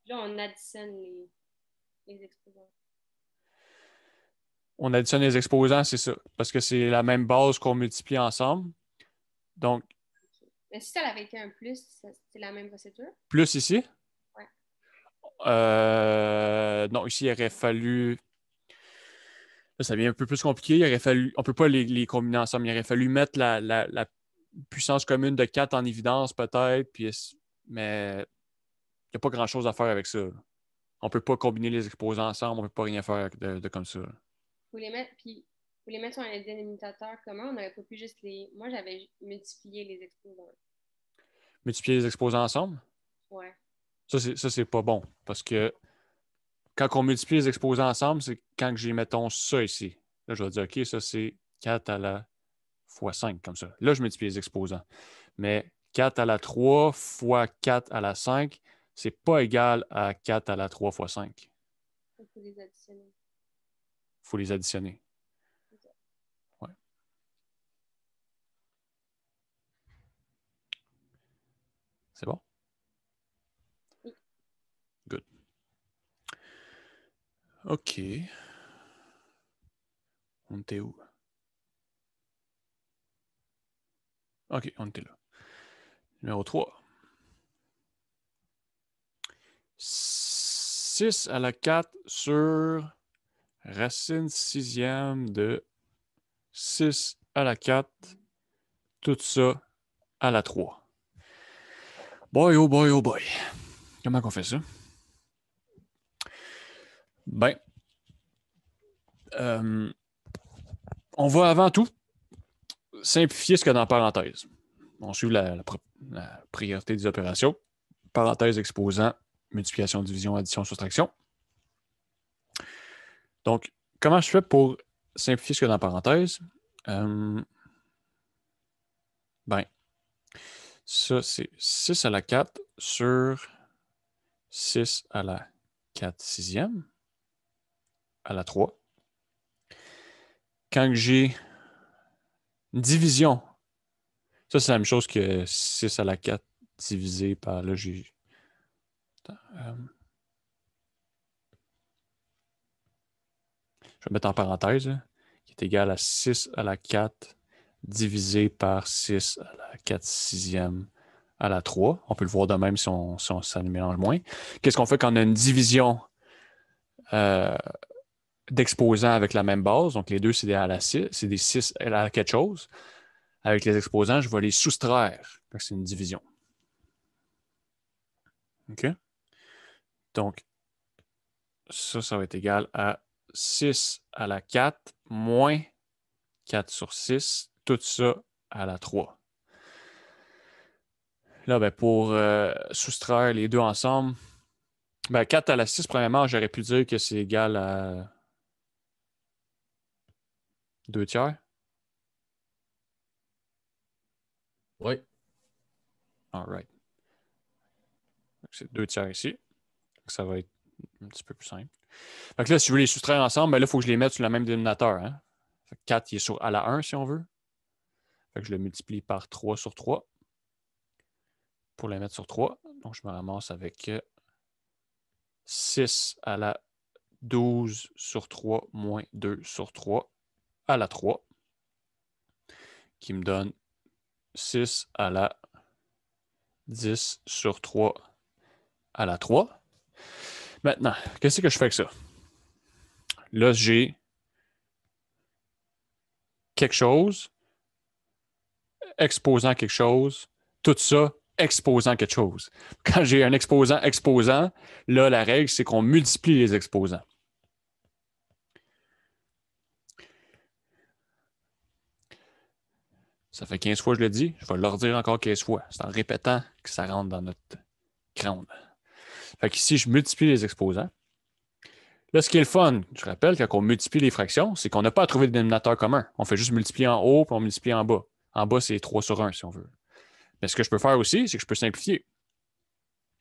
Là, on additionne les exposants. On additionne les exposants, c'est ça. Parce que c'est la même base qu'on multiplie ensemble. Donc, Mais si ça avait été un plus, c'est la même procédure? plus ici? Ouais. Non, ici, il aurait fallu... Là, ça devient un peu plus compliqué. Il aurait fallu... On ne peut pas les combiner ensemble. Il aurait fallu mettre la puissance commune de 4 en évidence, peut-être. Mais il n'y a pas grand-chose à faire avec ça. On ne peut pas combiner les exposants ensemble. On ne peut pas rien faire de comme ça. Faut les mettre sur un dénominateur commun. On n'aurait pas pu juste les... Moi, j'avais multiplié les exposants. Multiplier les exposants ensemble? Ouais. Ça, c'est pas bon. Parce que quand on multiplie les exposants ensemble, c'est quand j'ai, mettons, ça ici. Là, je vais dire, OK, ça, c'est 4 à la fois 5, comme ça. Là, je multiplie les exposants. Mais 4 à la 3 fois 4 à la 5, c'est pas égal à 4 à la 3 fois 5. Il faut les additionner. Il faut les additionner. Ouais. C'est bon? Oui. Good. OK. On était où? OK, on était là. Numéro 3. 6 à la 4 sur racine sixième de 6 à la 4. Tout ça à la 3. Boy, oh boy, oh boy. Comment on fait ça? Ben, on va avant tout simplifier ce qu'il y a dans la parenthèse. On suit la priorité des opérations. Parenthèse exposant, multiplication, division, addition, soustraction. Donc, comment je fais pour simplifier ce qu'il y a dans la parenthèse? Ben, ça, c'est 6 à la 4 sur 6 à la 4 sixième à la 3. Quand j'ai une division, ça, c'est la même chose que 6 à la 4 divisé par... Là, j'ai... Je vais mettre en parenthèse, là, qui est égal à 6 à la 4 divisé par 6 à la 4 sixième à la 3. On peut le voir de même si ça nous mélange moins. Qu'est-ce qu'on fait quand on a une division d'exposants avec la même base? Donc, les deux, c'est des 6 à la quelque chose. Avec les exposants, je vais les soustraire. C'est une division. OK? Donc, ça va être égal à 6 à la 4 moins 4 sur 6, tout ça à la 3. Là, ben, pour soustraire les deux ensemble, ben, 4 à la 6, premièrement, j'aurais pu dire que c'est égal à 2 tiers. Oui. All right. C'est 2 tiers ici. Ça va être un petit peu plus simple. Donc là, si je veux les soustraire ensemble, ben là, il faut que je les mette sur le même dénominateur. Hein? 4 il est à la 1 si on veut. Fait que je le multiplie par 3 sur 3 pour les mettre sur 3. Donc, je me ramasse avec 6 à la 12 sur 3 moins 2 sur 3 à la 3 qui me donne 6 à la 10 sur 3 à la 3. Maintenant, qu'est-ce que je fais avec ça? Là, j'ai quelque chose exposant quelque chose, tout ça exposant quelque chose. Quand j'ai un exposant, là, la règle, c'est qu'on multiplie les exposants. Ça fait 15 fois que je le dis, je vais le redire encore 15 fois. C'est en répétant que ça rentre dans notre crâne. Fait qu'ici, je multiplie les exposants. Là, ce qui est le fun, je rappelle, quand on multiplie les fractions, c'est qu'on n'a pas à trouver de dénominateur commun. On fait juste multiplier en haut, puis on multiplie en bas. En bas, c'est 3 sur 1, si on veut. Mais ce que je peux faire aussi, c'est que je peux simplifier.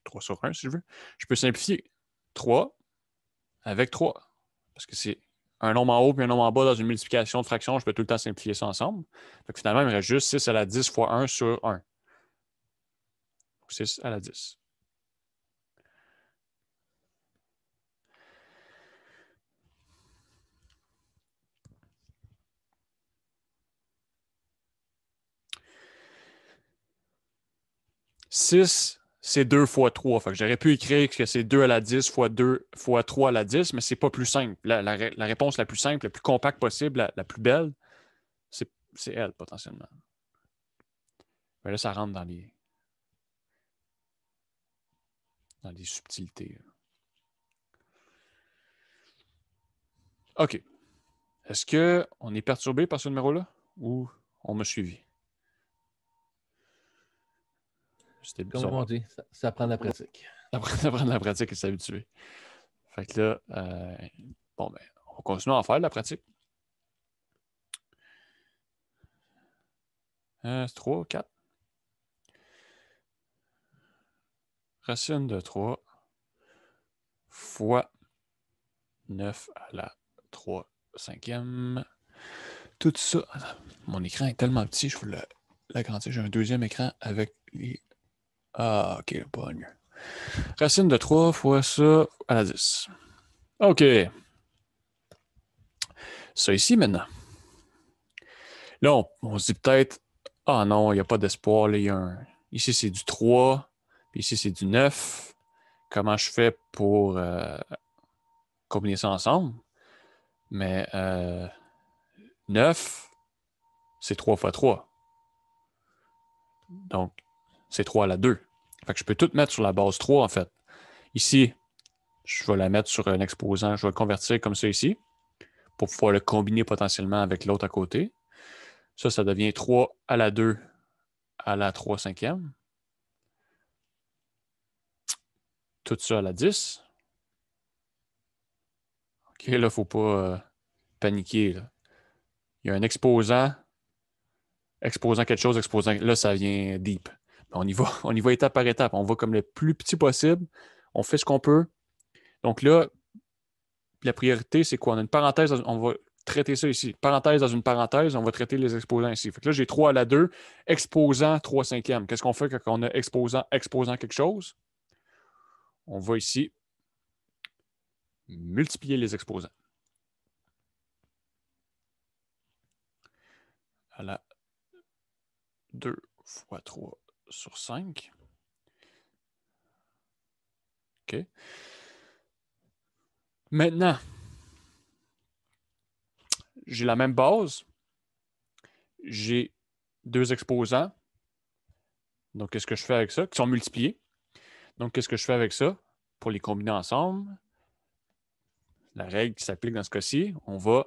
3 sur 1, si je veux. Je peux simplifier 3 avec 3. Parce que c'est un nombre en haut puis un nombre en bas dans une multiplication de fractions. Je peux tout le temps simplifier ça ensemble. Fait que finalement, il me reste juste 6 à la 10 fois 1 sur 1. 6 à la 10. Six, c'est 2 fois 3. Fait que j'aurais pu écrire que c'est 2 à la 10 fois 2 fois 3 à la 10, mais c'est pas plus simple. La réponse la plus simple, la plus compacte possible, la plus belle, c'est elle, potentiellement. Mais là, ça rentre dans les subtilités. OK. Est-ce qu'on est perturbé par ce numéro-là ou on m'a suivi? C'était Comme bizarre. on dit, ça prend de la pratique. Ça prend de la pratique et s'habituer. Fait que là, bon, ben, on continue à en faire de la pratique. C'est 3, 4. Racine de 3 fois 9 à la 3 cinquième. Tout ça. Mon écran est tellement petit, je vais l'agrandir. J'ai un deuxième écran avec les. Ah, ok, pas mieux. Racine de 3 fois ça à la 10. OK. Ça ici maintenant. Là, on se dit peut-être, ah non, il n'y a pas d'espoir. Ici, c'est du 3, puis ici, c'est du 9. Comment je fais pour combiner ça ensemble? Mais 9, c'est 3 fois 3. Donc, c'est 3 à la 2. Fait que je peux tout mettre sur la base 3, en fait. Ici, je vais la mettre sur un exposant. Je vais le convertir comme ça ici pour pouvoir le combiner potentiellement avec l'autre à côté. Ça devient 3 à la 2 à la 3 cinquième. Tout ça à la 10. OK, là, il ne faut pas paniquer. Là. Il y a un exposant quelque chose, exposant. Là, ça vient deep. On y va étape par étape. On va comme le plus petit possible. On fait ce qu'on peut. Donc là, la priorité, c'est quoi? On a une parenthèse, on va traiter ça ici. Parenthèse dans une parenthèse, on va traiter les exposants ici. Fait que là, j'ai 3 à la 2, exposant 3 cinquièmes. Qu'est-ce qu'on fait quand on a exposant quelque chose? On va ici multiplier les exposants. À la 2 fois 3 sur 5. OK. Maintenant, j'ai la même base. J'ai 2 exposants. Donc, qu'est-ce que je fais avec ça? Qui sont multipliés. Donc, qu'est-ce que je fais avec ça? Pour les combiner ensemble, la règle qui s'applique dans ce cas-ci, on va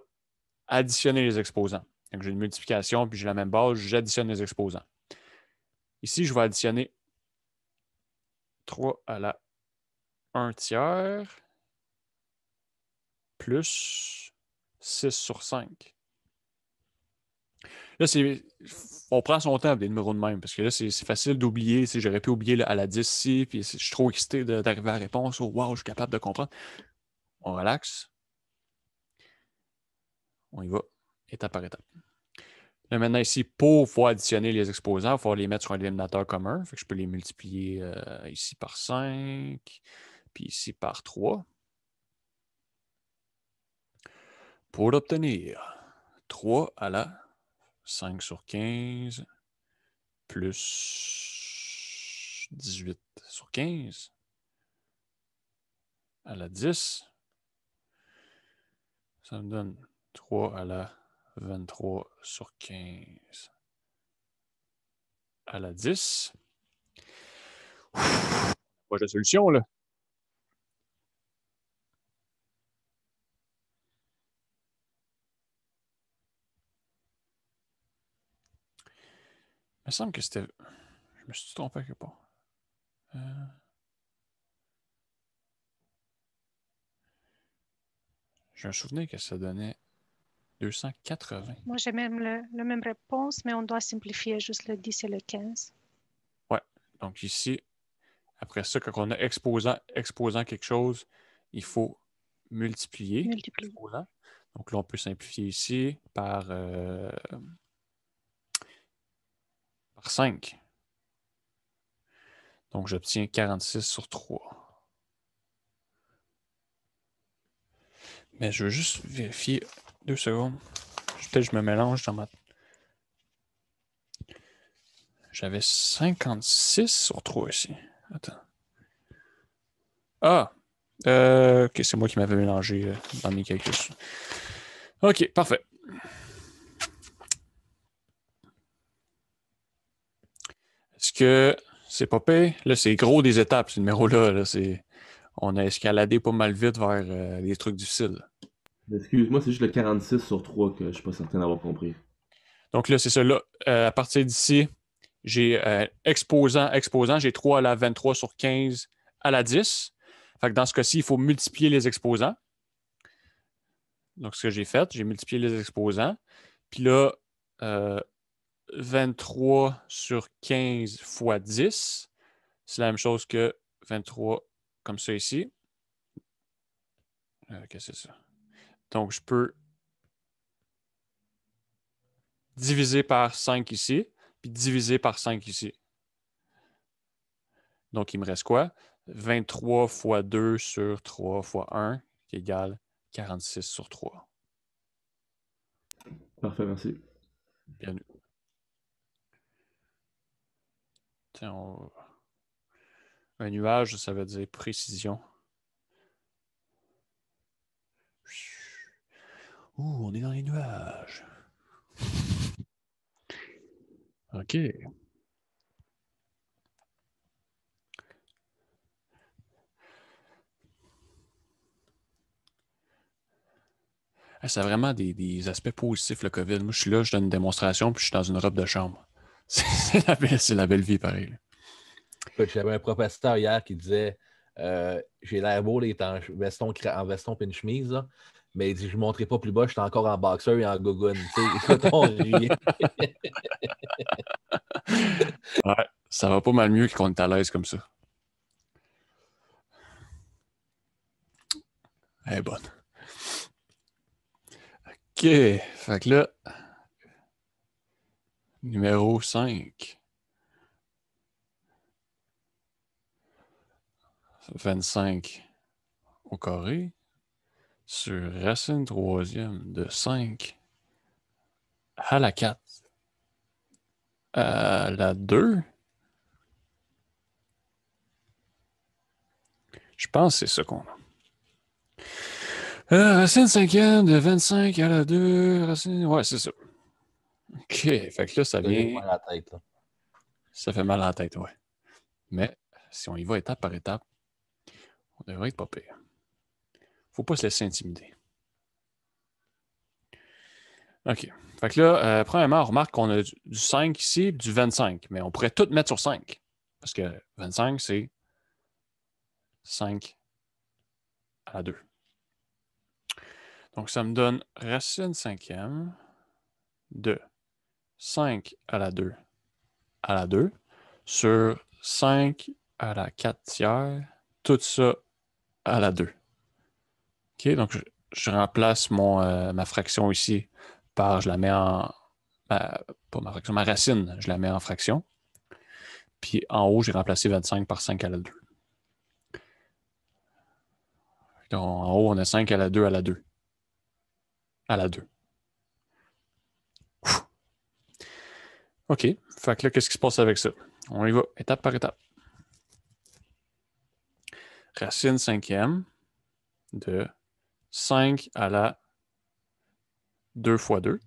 additionner les exposants. Donc, j'ai une multiplication, puis j'ai la même base, j'additionne les exposants. Ici, je vais additionner 3 à la 1 tiers plus 6 sur 5. Là, on prend son temps avec des numéros de même, parce que là, c'est facile d'oublier. J'aurais pu oublier à la 10 ici, puis je suis trop excité d'arriver à la réponse. Oh, wow, je suis capable de comprendre. On relaxe. On y va, étape par étape. Là, maintenant, ici, pour pouvoir additionner les exposants, il faut les mettre sur un dénominateur commun. Fait que je peux les multiplier ici par 5, puis ici par 3. Pour obtenir 3 à la 5 sur 15 plus 18 sur 15 à la 10, ça me donne 3 à la 23 sur 15 à la 10. Pas de solution, là. Il me semble que c'était... Je me suis trompé quelque part. J'ai un souvenir que ça donnait 280. Moi, j'ai même la même réponse, mais on doit simplifier juste le 10 et le 15. Ouais. Donc ici, après ça, quand on a exposant quelque chose, il faut multiplier. Multiplier. Exposant. Donc là, on peut simplifier ici par 5. Donc j'obtiens 46 sur 3. Mais je veux juste vérifier 2 secondes. Peut-être que je me mélange dans ma... J'avais 56 sur 3 ici. Attends. Ah! Ok, c'est moi qui m'avais mélangé dans mes calculs. Ok, parfait. Est-ce que c'est pas pire? Là, c'est gros des étapes, ce numéro-là. Là, on a escaladé pas mal vite vers des trucs difficiles. Excuse-moi, c'est juste le 46 sur 3 que je suis pas certain d'avoir compris. Donc là, c'est ça. Là, à partir d'ici, j'ai exposant, j'ai 3 à la 23 sur 15 à la 10. Fait que dans ce cas-ci, il faut multiplier les exposants. Donc, ce que j'ai fait, j'ai multiplié les exposants. Puis là, 23 sur 15 fois 10, c'est la même chose que 23 comme ça ici. Qu'est-ce que c'est ça? Donc, je peux diviser par 5 ici, puis diviser par 5 ici. Donc, il me reste quoi? 23 fois 2 sur 3 fois 1 qui égale 46 sur 3. Parfait, merci. Bienvenue. Tiens, un nuage, ça veut dire précision. Ouh, on est dans les nuages. OK. C'est vraiment des aspects positifs, le COVID. Moi, je suis là, je donne une démonstration, puis je suis dans une robe de chambre. C'est la belle vie, pareil. J'avais un professeur hier qui disait j'ai l'air beau en veston et une chemise, là, mais il dit je ne montrerai pas plus bas, je suis encore en boxeur et en gogoune. On rit. Ouais, ça va pas mal mieux qu'on est à l'aise comme ça. Elle est bonne. OK. Fait que là, numéro 5. 25 au carré sur racine troisième de 5 à la 4 à la 2. Je pense que c'est ça qu'on a. Racine cinquième de 25 à la 2. Racine... Ouais, c'est ça. OK. Fait que là, ça vient... mal à la tête, là. Ça fait mal à la tête, ouais. Mais si on y va étape par étape, on devrait être pas pire. Faut pas se laisser intimider. OK. Fait que là, premièrement, on remarque qu'on a du 5 ici, du 25. Mais on pourrait tout mettre sur 5. Parce que 25, c'est 5 à la 2. Donc, ça me donne racine cinquième de 5 à la 2 à la 2 sur 5 à la 4 tiers, tout ça à la 2. OK, donc je remplace ma fraction ici par, je la mets en, pas ma fraction, ma racine, je la mets en fraction. Puis en haut, j'ai remplacé 25 par 5 à la 2. Donc, en haut, on a 5 à la 2 à la 2. À la 2. OK. Fait que là, qu'est-ce qui se passe avec ça? On y va étape par étape. Racine cinquième de 5 à la 2 fois 2.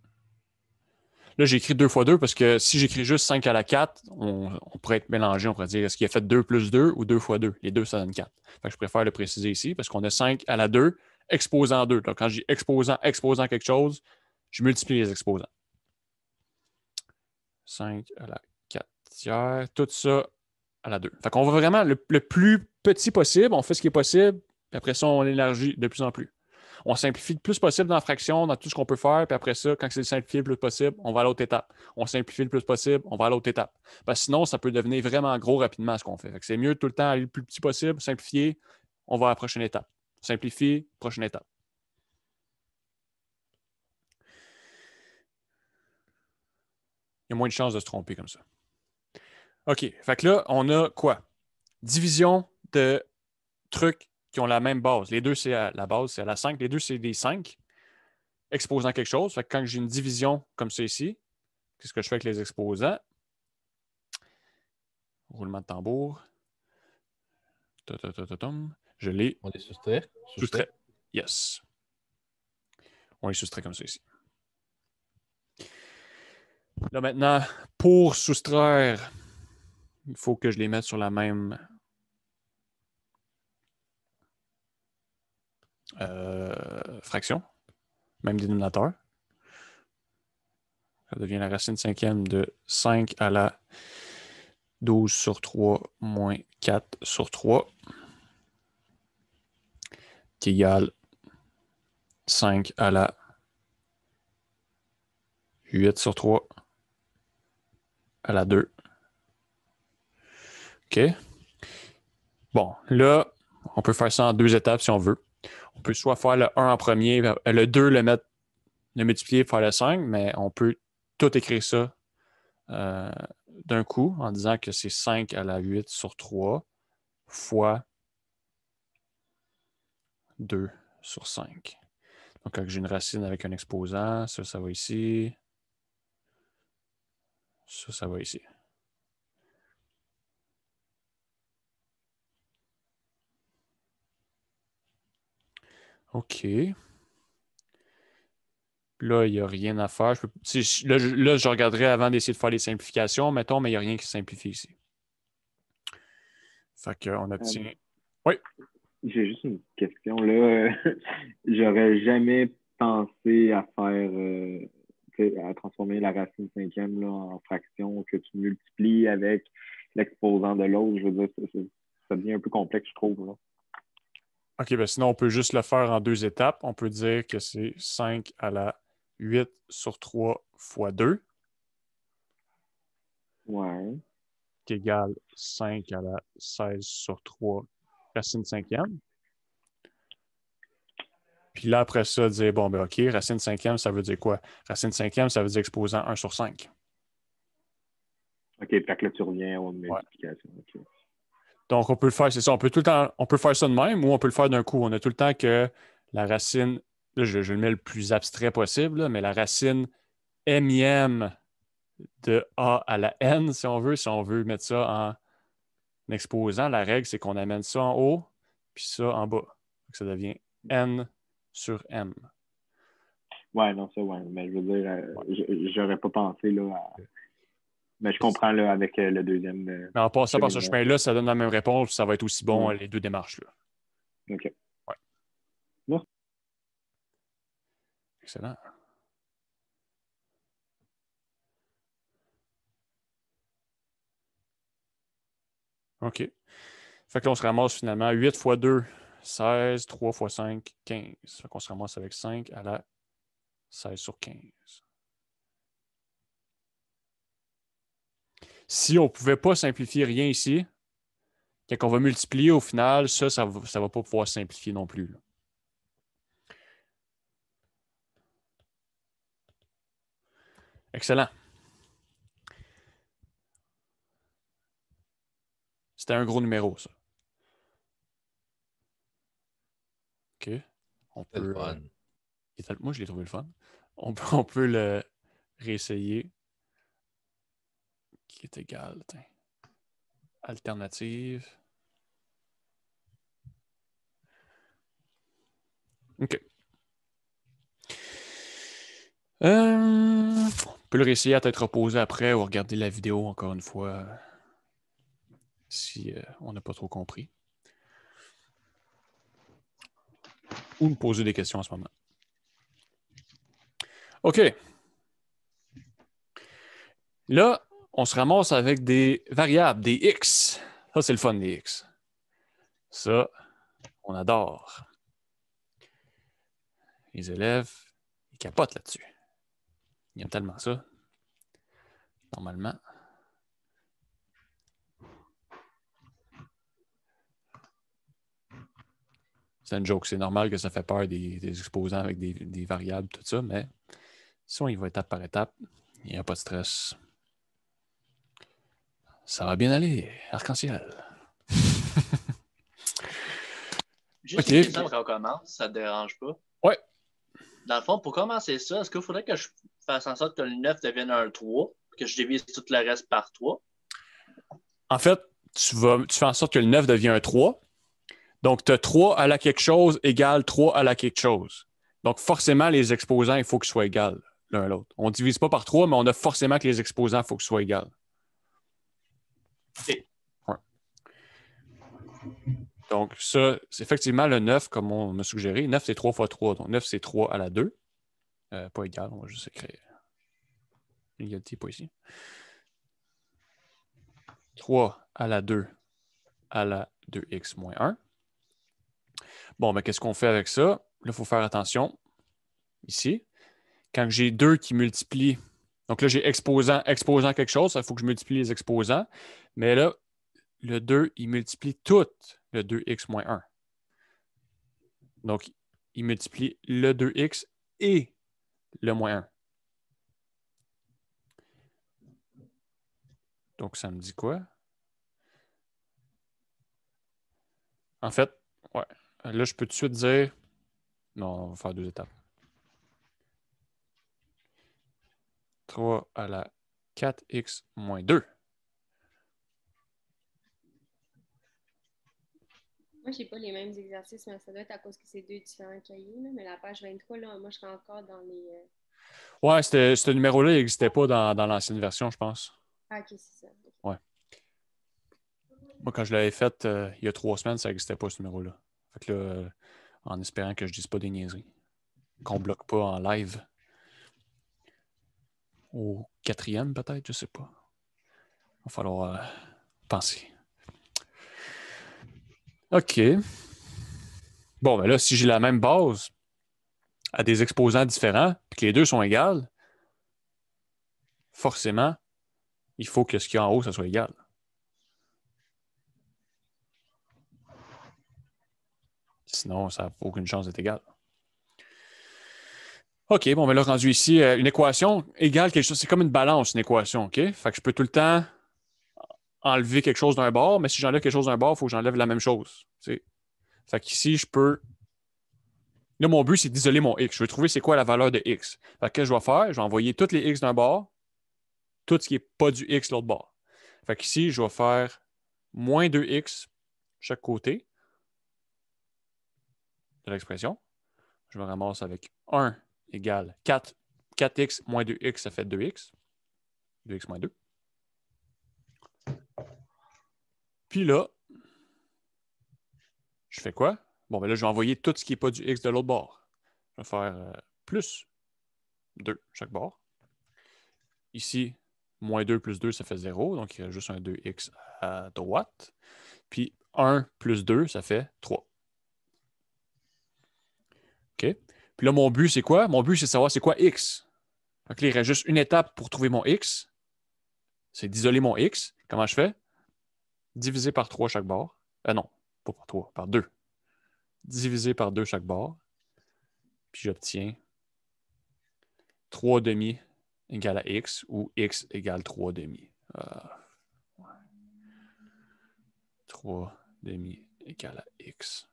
Là, j'ai écrit 2 fois 2 parce que si j'écris juste 5 à la 4, on pourrait être mélangé. On pourrait dire est-ce qu'il a fait 2 plus 2 ou 2 fois 2? Les deux, ça donne 4. Fait que je préfère le préciser ici parce qu'on a 5 à la 2, exposant 2. Donc, quand j'ai exposant quelque chose, je multiplie les exposants. 5 à la 4 tiers, tout ça à la 2. Fait qu'on va vraiment le plus petit possible, on fait ce qui est possible, puis après ça, on élargit de plus en plus. On simplifie le plus possible dans la fraction, dans tout ce qu'on peut faire, puis après ça, quand c'est simplifié le plus possible, on va à l'autre étape. On simplifie le plus possible, on va à l'autre étape. Parce que sinon, ça peut devenir vraiment gros rapidement ce qu'on fait. Fait que c'est mieux tout le temps aller le plus petit possible, simplifier, on va à la prochaine étape. Simplifie, prochaine étape. Il y a moins de chances de se tromper comme ça. OK. Fait que là, on a quoi? Division de trucs qui ont la même base. Les deux, c'est à la base, c'est à la 5. Les deux, c'est des 5 exposant quelque chose. Fait que quand j'ai une division comme ça ici, qu'est-ce que je fais avec les exposants? Roulement de tambour. Je les On les soustrait. soustrait. Yes. On les soustrait comme ça ici. Là, maintenant, pour soustraire, il faut que je les mette sur la même fraction, même dénominateur. Ça devient la racine cinquième de 5 à la 12 sur 3 moins 4 sur 3 qui égale 5 à la 8 sur 3 à la 2. OK. Bon, là, on peut faire ça en 2 étapes si on veut. On peut soit faire le 1 en premier, le 2 le multiplier pour faire le 5, mais on peut tout écrire ça d'un coup en disant que c'est 5 à la 8 sur 3 fois 2 sur 5. Donc, quand j'ai une racine avec un exposant, ça va ici. Ça va ici. OK. Là, il n'y a rien à faire. Là, je regarderai avant d'essayer de faire les simplifications, mettons, mais il n'y a rien qui se simplifie ici. Fait qu'on obtient... Oui. J'ai juste une question. Là, j'aurais jamais pensé à faire, à transformer la racine cinquième là, en fraction que tu multiplies avec l'exposant de l'autre. Je veux dire, ça devient un peu complexe, je trouve. Là. OK, ben sinon, on peut juste le faire en 2 étapes. On peut dire que c'est 5 à la 8 sur 3 fois 2. Ouais. Qui égale 5 à la 16 sur 3 racine cinquième. Puis là, après ça, dire, bon, ben OK, racine cinquième, ça veut dire quoi? Racine cinquième, ça veut dire exposant 1 sur 5. OK, puis là, tu reviens aux multiplications. Ouais. Okay. Donc, on peut le faire, c'est ça. On peut tout le temps, on peut faire ça de même ou on peut le faire d'un coup. On a tout le temps que la racine, là, je le mets le plus abstrait possible, là, mais la racine mième de A à la N, si on veut mettre ça en exposant, la règle, c'est qu'on amène ça en haut, puis ça en bas. Donc, ça devient N sur M. Ouais, non, ça, ouais. Mais je veux dire, j'aurais pas pensé là à... Mais je comprends là, avec le deuxième. Mais en passant par ce chemin-là, ça donne la même réponse, puis ça va être aussi bon les 2 démarches-là. OK. Ouais. Non. Excellent. OK. Fait que là, on se ramasse finalement 8 fois 2, 16, 3 fois 5, 15. Fait qu'on se ramasse avec 5 à la 16 sur 15. Si on ne pouvait pas simplifier rien ici, quand on va multiplier au final, ça ne va pas pouvoir simplifier non plus. Là. Excellent. C'était un gros numéro, ça. OK. On peut, le fun. Moi, je l'ai trouvé le fun. On peut le réessayer. Qui est égal. Tiens. Alternative. OK. On peut le réessayer à tête reposée après ou regarder la vidéo encore une fois si on n'a pas trop compris. Ou me poser des questions en ce moment. OK. Là, on se ramasse avec des variables, des X. Ça, c'est le fun, des X. Ça, on adore. Les élèves, ils capotent là-dessus. Ils aiment tellement ça. Normalement. C'est une joke. C'est normal que ça fait peur des exposants avec des variables, tout ça, mais si on y va étape par étape, il n'y a pas de stress. Ça va bien aller. Arc-en-ciel. Juste Ok. une question quand on commence, ça te dérange pas? Ouais. Dans le fond, pour commencer ça, est-ce qu'il faudrait que je fasse en sorte que le 9 devienne un 3, que je divise tout le reste par 3? En fait, tu fais en sorte que le 9 devient un 3. Donc, tu as 3 à la quelque chose égale 3 à la quelque chose. Donc, forcément, les exposants, il faut qu'ils soient égaux l'un à l'autre. On ne divise pas par 3, mais on a forcément que les exposants, il faut qu'ils soient égaux. OK. Ouais. Donc, ça, c'est effectivement le 9, comme on m'a suggéré. 9, c'est 3 fois 3. Donc, 9, c'est 3 à la 2. Pas égal, on va juste écrire l'égalité, pas ici. 3 à la 2 à la 2x moins 1. Bon, mais qu'est-ce qu'on fait avec ça? Là, il faut faire attention. Ici, quand j'ai 2 qui multiplient, donc là, j'ai exposant quelque chose, il faut que je multiplie les exposants. Mais là, le 2, il multiplie tout le 2x moins 1. Donc, il multiplie le 2x et le moins 1. Donc, ça me dit quoi? En fait, ouais. Là, je peux tout de suite dire... Non, on va faire 2 étapes. 3 à la 4x moins 2. Moi, j'ai pas les mêmes exercices, mais ça doit être à cause que c'est 2 différents cahiers. Là. Mais la page 23, là, moi, je serais encore dans les... Ouais, ce numéro-là, il n'existait pas dans l'ancienne version, je pense. Ah, ok, c'est ça. Ouais. Moi, quand je l'avais fait il y a 3 semaines, ça n'existait pas, ce numéro-là. Fait que là, en espérant que je dise pas des niaiseries. Qu'on ne bloque pas en live. Au 4e, peut-être, je sais pas. Il va falloir penser. OK. Bon, ben là, si j'ai la même base à des exposants différents, et que les deux sont égales, forcément, il faut que ce qu'il y a en haut, ça soit égal. Sinon, ça n'a aucune chance d'être égal. OK, bon, mais là, rendu ici, une équation égale quelque chose, c'est comme une balance, une équation, OK? Fait que je peux tout le temps enlever quelque chose d'un bord, mais si j'enlève quelque chose d'un bord, il faut que j'enlève la même chose. T'sais. Fait qu'ici, je peux... Là, mon but, c'est d'isoler mon x. Je veux trouver c'est quoi la valeur de x. Fait que qu'est-ce que je vais faire? Je vais envoyer toutes les x d'un bord, tout ce qui n'est pas du x l'autre bord. Fait qu'ici, je vais faire moins 2x chaque côté de l'expression. Je me ramasse avec 1 égale 4. 4x moins 2x, ça fait 2x. 2x moins 2. Puis là, je fais quoi? Bon, ben là, je vais envoyer tout ce qui n'est pas du x de l'autre bord. Je vais faire plus 2 chaque bord. Ici, moins 2 plus 2, ça fait 0. Donc, il y a juste un 2x à droite. Puis 1 plus 2, ça fait 3. OK? Puis là, mon but, c'est quoi? Mon but, c'est de savoir c'est quoi x. Donc là, il reste juste une étape pour trouver mon x. C'est d'isoler mon x. Comment je fais? Diviser par 3 chaque bord. Non, pas par 3, par 2. Diviser par 2 chaque bord. Puis j'obtiens 3 demi égale à x ou x égale 3 demi. 3 demi égale à x.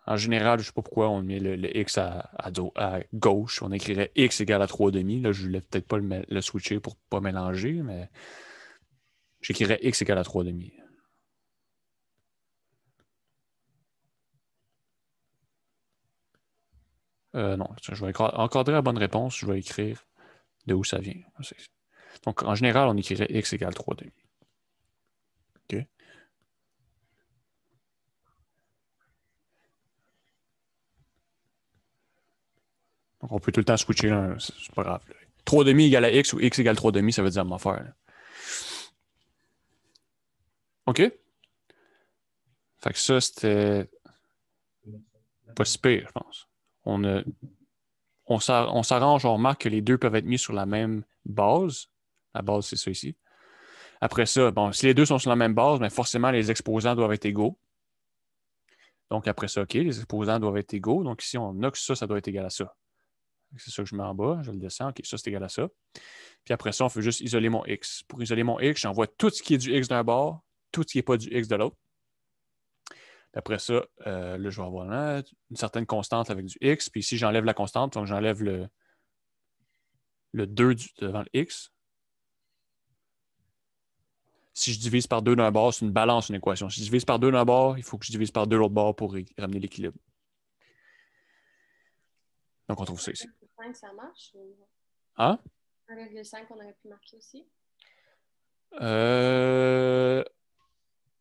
En général, je ne sais pas pourquoi on met le x à gauche. On écrirait x égale à 3 demi. Là, je ne voulais peut-être pas le switcher pour ne pas mélanger, mais j'écrirais x égale à 3 demi. Non, je vais encadrer la bonne réponse. Je vais écrire de où ça vient. Donc, en général, on écrirait x égale 3 demi. OK? Donc, on peut tout le temps switcher. C'est pas grave. 3 demi égale à x ou x égale 3 demi, ça veut dire m'en faire. OK? Fait que ça, c'était pas si pire, je pense. On s'arrange, on remarque que les deux peuvent être mis sur la même base. La base, c'est ça ici. Après ça, bon, si les deux sont sur la même base, bien forcément, les exposants doivent être égaux. Donc, après ça, OK, les exposants doivent être égaux. Donc, ici, on a que ça doit être égal à ça. C'est ça que je mets en bas, je le descends. OK, ça, c'est égal à ça. Puis après ça, on fait juste isoler mon X. Pour isoler mon X, j'envoie tout ce qui est du X d'un bord, tout ce qui n'est pas du X de l'autre. Puis après ça, là, je vais avoir là, une certaine constante avec du X. Puis ici, j'enlève la constante, donc j'enlève le 2 devant le X. Si je divise par 2 d'un bord, c'est une balance, une équation. Si je divise par 2 d'un bord, il faut que je divise par 2 l'autre bord pour ramener l'équilibre. Donc, on trouve ça ici. 1,5, ça marche? Hein? 1,5, on aurait pu marquer aussi.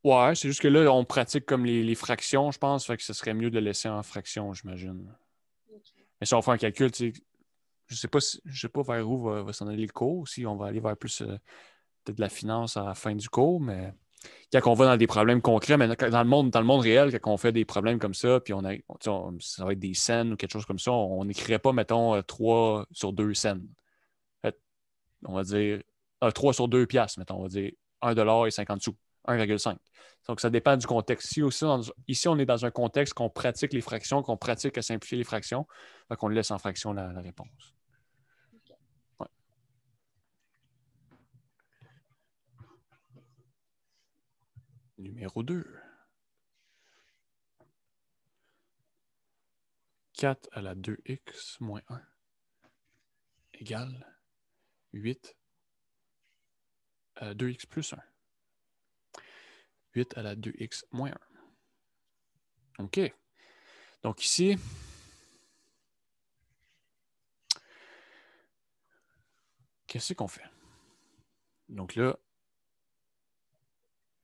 Ouais, c'est juste que là, on pratique comme les fractions, je pense. Fait que ce serait mieux de le laisser en fractions, j'imagine. Okay. Mais si on fait un calcul, tu sais, je sais pas vers où va s'en aller le cours, si on va aller vers plus peut-être de la finance à la fin du cours, mais quand on va dans des problèmes concrets, mais dans le monde réel, quand on fait des problèmes comme ça, puis ça va être des scènes ou quelque chose comme ça, on n'écrirait pas, mettons, 3 sur 2 scènes. On va dire 3 sur 2 piastres, mettons, on va dire 1 $ et 50 sous, 1,5. Donc, ça dépend du contexte. Ici, on est dans un contexte qu'on pratique les fractions, qu'on pratique à simplifier les fractions, donc on laisse en fraction la réponse. Ouais. Numéro 2. 4 à la 2x moins 1 égale 8 à la 2x plus 1. 8 à la 2x moins 1. OK. Donc ici, qu'est-ce qu'on fait? Donc là,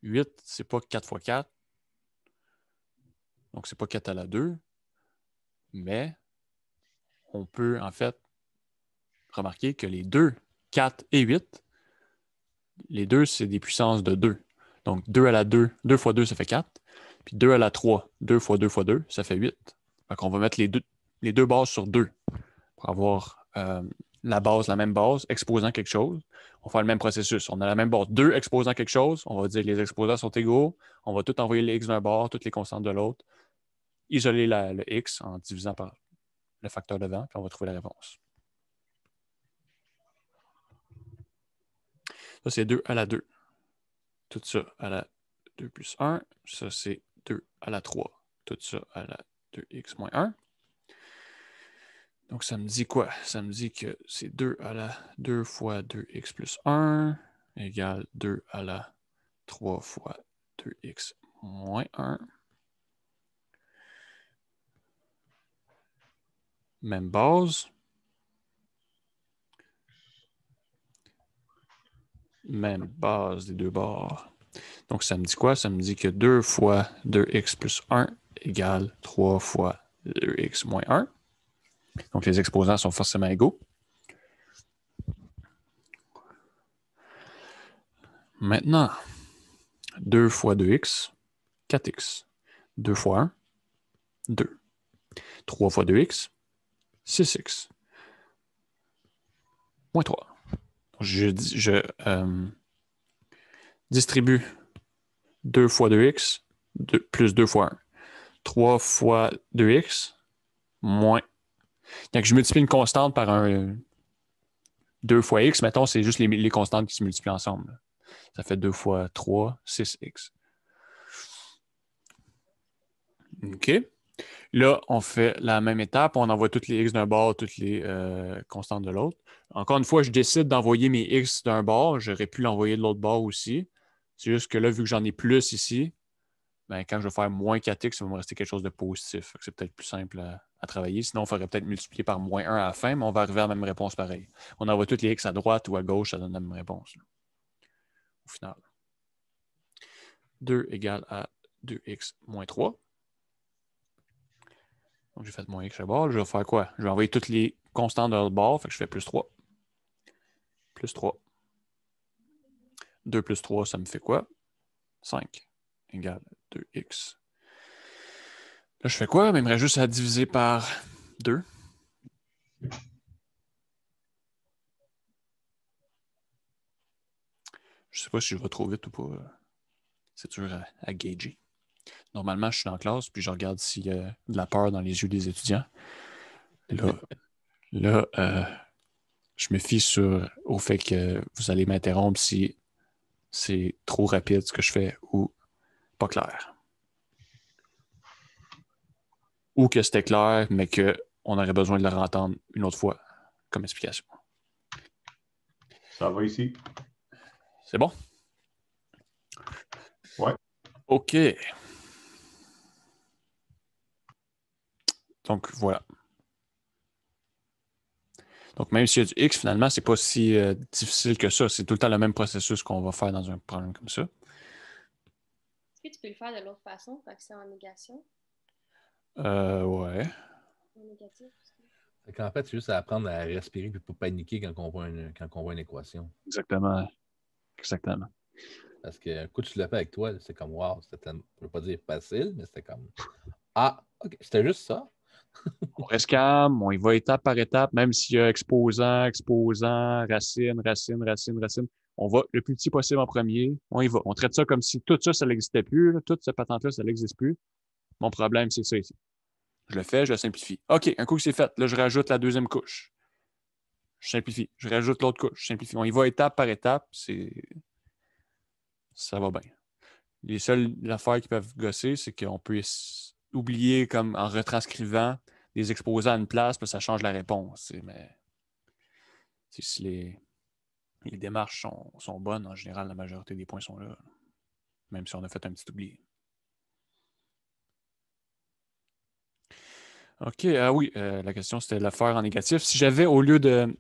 8, c'est pas 4 fois 4. Donc, c'est pas 4 à la 2. Mais on peut en fait remarquer que les deux, 4 et 8, les deux, c'est des puissances de 2. Donc, 2 à la 2, 2 fois 2, ça fait 4. Puis 2 à la 3, 2 fois 2 fois 2, ça fait 8. Donc, on va mettre les deux bases sur 2 pour avoir la même base, exposant quelque chose. On va faire le même processus. On a la même base 2 exposant quelque chose. On va dire que les exposants sont égaux. On va tout envoyer les x d'un bord, toutes les constantes de l'autre. Isoler le x en divisant par le facteur devant, puis on va trouver la réponse. Ça, c'est 2 à la 2. Tout ça à la 2 plus 1. Ça, c'est 2 à la 3. Tout ça à la 2x moins 1. Donc, ça me dit quoi? Ça me dit que c'est 2 à la 2 fois 2x plus 1 égale 2 à la 3 fois 2x moins 1. Même base. Même base des deux bords. Donc, ça me dit quoi? Ça me dit que 2 fois 2x plus 1 égale 3 fois 2x moins 1. Donc, les exposants sont forcément égaux. Maintenant, 2 fois 2x, 4x. 2 fois 1, 2. 3 fois 2x, 6x. Moins 3. Donc, je distribue 2 fois 2x plus 2 fois 1. 3 fois 2x moins. Donc, je multiplie une constante par 2 fois x, mettons, c'est juste les constantes qui se multiplient ensemble. Ça fait 2 fois 3, 6x. OK. Là, on fait la même étape. On envoie toutes les x d'un bord, toutes les constantes de l'autre. Encore une fois, je décide d'envoyer mes x d'un bord. J'aurais pu l'envoyer de l'autre bord aussi. C'est juste que là, vu que j'en ai plus ici, ben, quand je vais faire moins 4x, ça va me rester quelque chose de positif. C'est peut-être plus simple à travailler. Sinon, on ferait peut-être multiplier par moins 1 à la fin, mais on va arriver à la même réponse pareil. On envoie toutes les x à droite ou à gauche, ça donne la même réponse. Là. Au final. 2 égale à 2x moins 3. Donc, j'ai fait moins x à bord. Je vais faire quoi? Je vais envoyer toutes les constantes de l'autre bord. Fait que je fais plus 3. Plus 3. 2 plus 3, ça me fait quoi? 5 égale 2x Là, je fais quoi? Ben, il me reste juste à diviser par 2. Je sais pas si je vais trop vite ou pas. C'est dur à gager. Normalement, je suis en classe, puis je regarde s'il y a de la peur dans les yeux des étudiants. Là, je me fie au fait que vous allez m'interrompre si c'est trop rapide ce que je fais ou pas clair. Ou que c'était clair, mais qu'on aurait besoin de le entendre une autre fois comme explication. Ça va ici. C'est bon? Ouais. OK. Donc, voilà. Donc, même s'il y a du X, finalement, c'est pas si difficile que ça. C'est tout le temps le même processus qu'on va faire dans un problème comme ça. Est-ce que tu peux le faire de l'autre façon, quand c'est en négation? Ouais. En négatif? En fait, c'est juste à apprendre à respirer et pas paniquer quand on voit une équation. Exactement. Exactement. Parce que un coup, tu l'as fait avec toi, c'est comme wow, c'était, je ne veux pas dire facile, mais c'était comme ah, ok, c'était juste ça. On reste calme, on y va étape par étape, même s'il y a exposant, racine. On va le plus petit possible en premier. On y va. On traite ça comme si tout ça, ça n'existait plus. Là, toute cette patente-là, ça n'existe plus. Mon problème, c'est ça ici. Je le fais, je le simplifie. OK, un coup que c'est fait, là, je rajoute la deuxième couche. Je simplifie. Je rajoute l'autre couche. Je simplifie. On y va étape par étape. Ça va bien. Les seules affaires qui peuvent gosser, c'est qu'on peut oublier, comme en retranscrivant, des exposants à une place, puis ça change la réponse. Mais si les démarches sont bonnes, en général, la majorité des points sont là. Même si on a fait un petit oubli. OK, oui, la question, c'était de le faire en négatif. Si j'avais, au lieu de...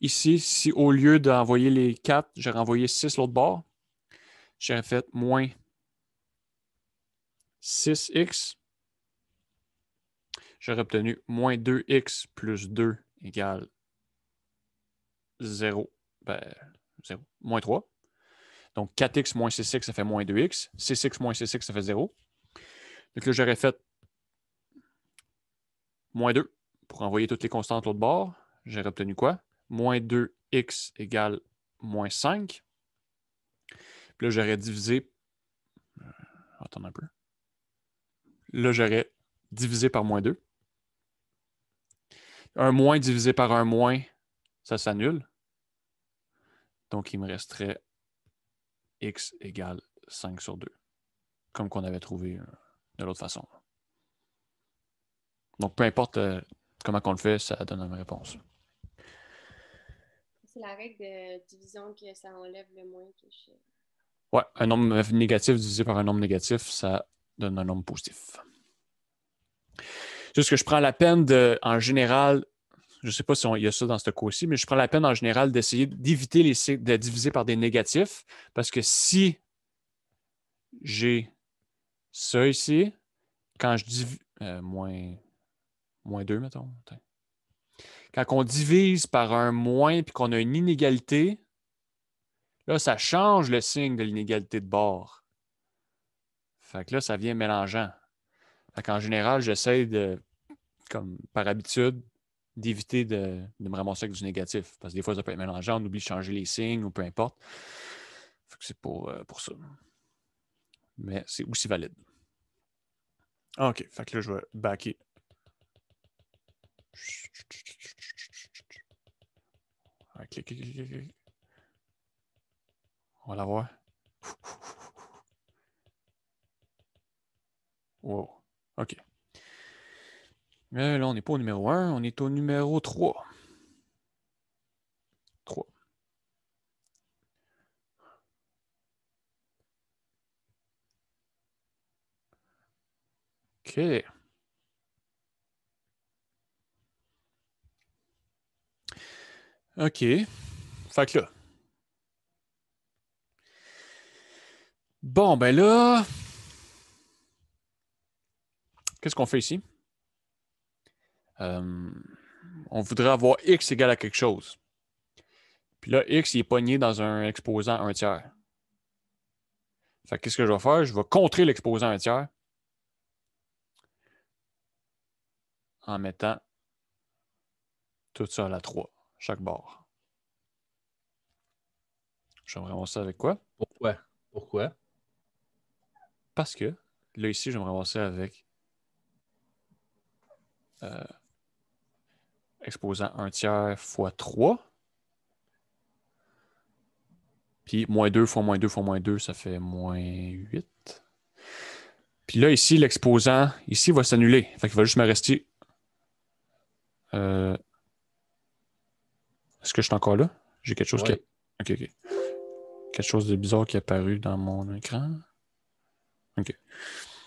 Ici, si au lieu d'envoyer les 4, j'aurais envoyé 6 l'autre bord, j'aurais fait moins 6x. J'aurais obtenu moins 2x plus 2 égale 0. Ben, 0. Moins 3. Donc, 4x moins 6x, ça fait moins 2x. 6x moins 6x, ça fait 0. Donc là, j'aurais fait moins 2 pour envoyer toutes les constantes de l'autre bord. J'aurais obtenu quoi? Moins 2x égale moins 5. Puis là, j'aurais divisé... Attends un peu. Là, j'aurais divisé par moins 2. Un moins divisé par un moins, ça s'annule. Donc, il me resterait x égale 5 sur 2. Comme qu'on avait trouvé de l'autre façon. Donc, peu importe comment on le fait, ça donne une réponse. C'est la règle de division que ça enlève le moins que je... Ouais, un nombre négatif divisé par un nombre négatif, ça donne un nombre positif. Juste que je prends la peine en général, je ne sais pas s'il y a ça dans ce cas-ci, mais je prends la peine en général d'essayer d'éviter de diviser par des négatifs, parce que si j'ai ça ici, quand je divise... moins 2, mettons. Quand on divise par un moins et qu'on a une inégalité, là, ça change le signe de l'inégalité de bord. Fait que là, ça vient mélangeant. Fait qu'en général, j'essaie de, comme par habitude, d'éviter de me ramasser avec du négatif. Parce que des fois, ça peut être mélangeant, on oublie de changer les signes ou peu importe. Fait que c'est pour ça. Mais c'est aussi valide. OK. Fait que là, je vais backer. Clic. On va la voir. Wow. OK. Mais là, on n'est pas au numéro 1, on est au numéro 3. 3. OK. OK. Fait que là. Bon, ben là. Qu'est-ce qu'on fait ici? On voudrait avoir x égale à quelque chose. Puis là, x, il est pogné dans un exposant 1 tiers. Fait que qu'est-ce que je vais faire? Je vais contrer l'exposant 1 tiers. en mettant tout ça à la 3, chaque bord. Je vais me ramasser avec quoi? Pourquoi? Parce que là, ici, je vais me ramasser avec exposant 1 tiers fois 3. Puis moins 2 fois moins 2 fois moins 2, ça fait moins 8. Puis là, ici, l'exposant, ici, va s'annuler. Fait qu'il va juste me rester... Est-ce que je suis encore là? J'ai quelque chose qui a... OK. Quelque chose de bizarre qui est apparu dans mon écran. OK.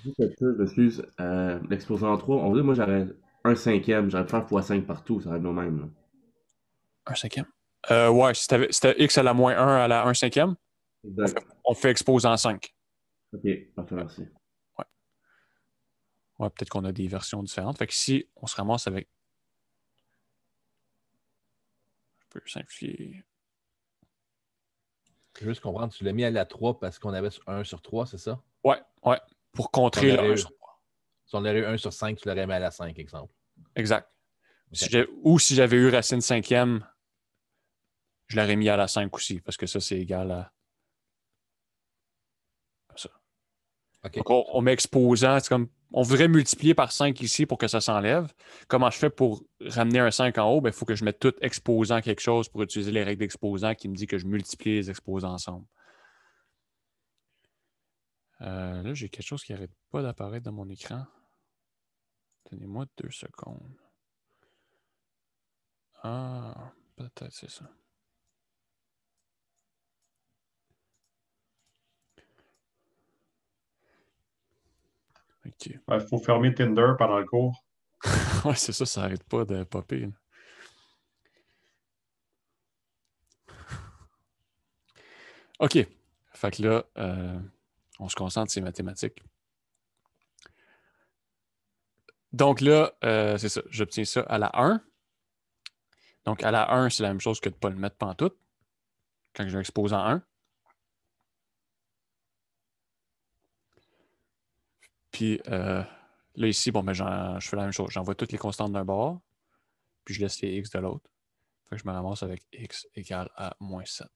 Juste être sûr, je m'excuse. L'exposant 3, on va dire, moi, j'aurais un cinquième. J'aurais pu faire x5 partout. Ça aurait été le même. Là. Un cinquième? Ouais, c'était x à la moins 1 à la 1 cinquième. Exact. On fait exposant 5. OK, parfait, merci. Ouais, peut-être qu'on a des versions différentes. Fait qu'ici, on se ramasse avec... Je peux simplifier. Je veux juste comprendre, tu l'as mis à la 3 parce qu'on avait 1 sur 3, c'est ça? Ouais. Pour contrer le 1 sur 3. Si on avait eu 1 sur 5, tu l'aurais mis à la 5, exemple. Exact. Okay. Si j'avais eu racine cinquième, je l'aurais mis à la 5 aussi, parce que ça, c'est égal à ça. Okay. Donc, on met exposant, c'est comme on voudrait multiplier par 5 ici pour que ça s'enlève. Comment je fais pour ramener un 5 en haut? Il faut que je mette tout exposant quelque chose pour utiliser les règles d'exposant qui me dit que je multiplie les exposants ensemble. Là, j'ai quelque chose qui n'arrête pas d'apparaître dans mon écran. Donnez-moi 2 secondes. Ah, peut-être c'est ça. OK. Il faut fermer Tinder pendant le cours. Ouais, c'est ça n'arrête pas de popper. Là. OK. Fait que là, on se concentre sur les mathématiques. Donc là, c'est ça. J'obtiens ça à la 1. Donc à la 1, c'est la même chose que de ne pas le mettre pantoute. Quand j'ai un exposant 1. Puis là, ici, bon, ben, je fais la même chose. J'envoie toutes les constantes d'un bord, puis je laisse les x de l'autre. Fait que je me ramasse avec x égale à moins 7.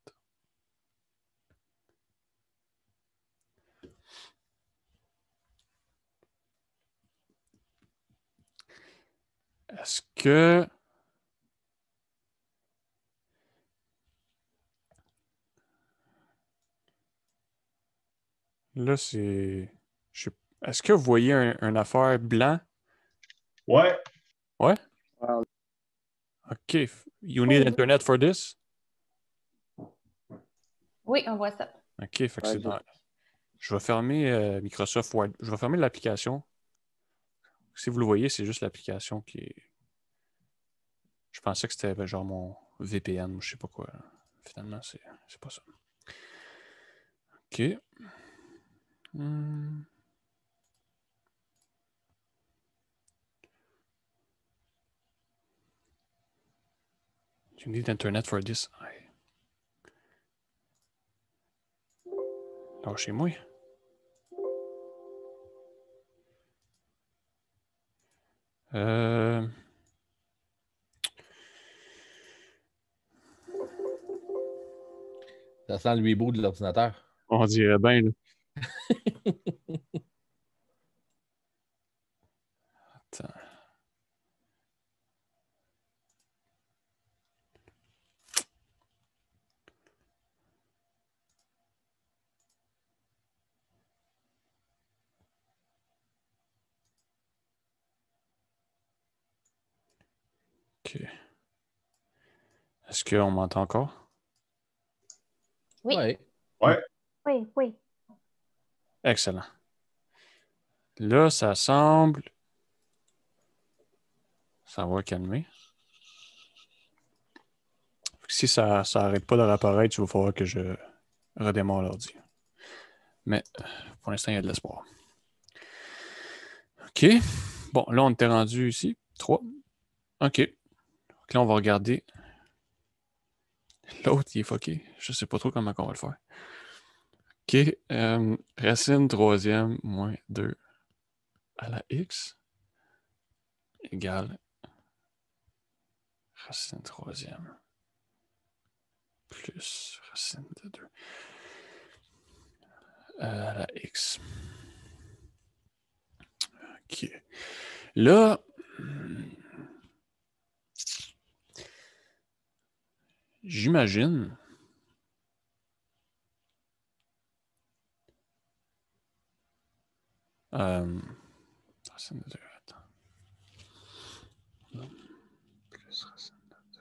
Est-ce que... Là, c'est... Est-ce que vous voyez un affaire blanc? Ouais. Ouais? OK. You need Internet for this? Oui, on voit ça. OK. Fait que c'est dans... Je vais fermer Microsoft Word. Je vais fermer l'application. Si vous le voyez, c'est juste l'application qui est... Je pensais que c'était genre mon VPN ou je sais pas quoi. Finalement, c'est pas ça. OK. You need internet for this. Lâchez-moi. Ça sent le reboot de l'ordinateur. On dirait bien, là. Attends. OK. Est-ce qu'on m'entend encore? Oui. Oui. Excellent. Là, ça semble... Ça va calmer. Si ça n'arrête pas de réapparaître, il va falloir que je redémarre l'ordi. Mais pour l'instant, il y a de l'espoir. OK. Bon, là, on était rendu ici. 3. OK. Donc là, on va regarder. L'autre, il est fucké. Je ne sais pas trop comment on va le faire. OK. Racine troisième moins 2 à la x. égale racine troisième plus racine de 2 à la x. OK. Là, j'imagine racine de 2, attends. Plus racine de 2.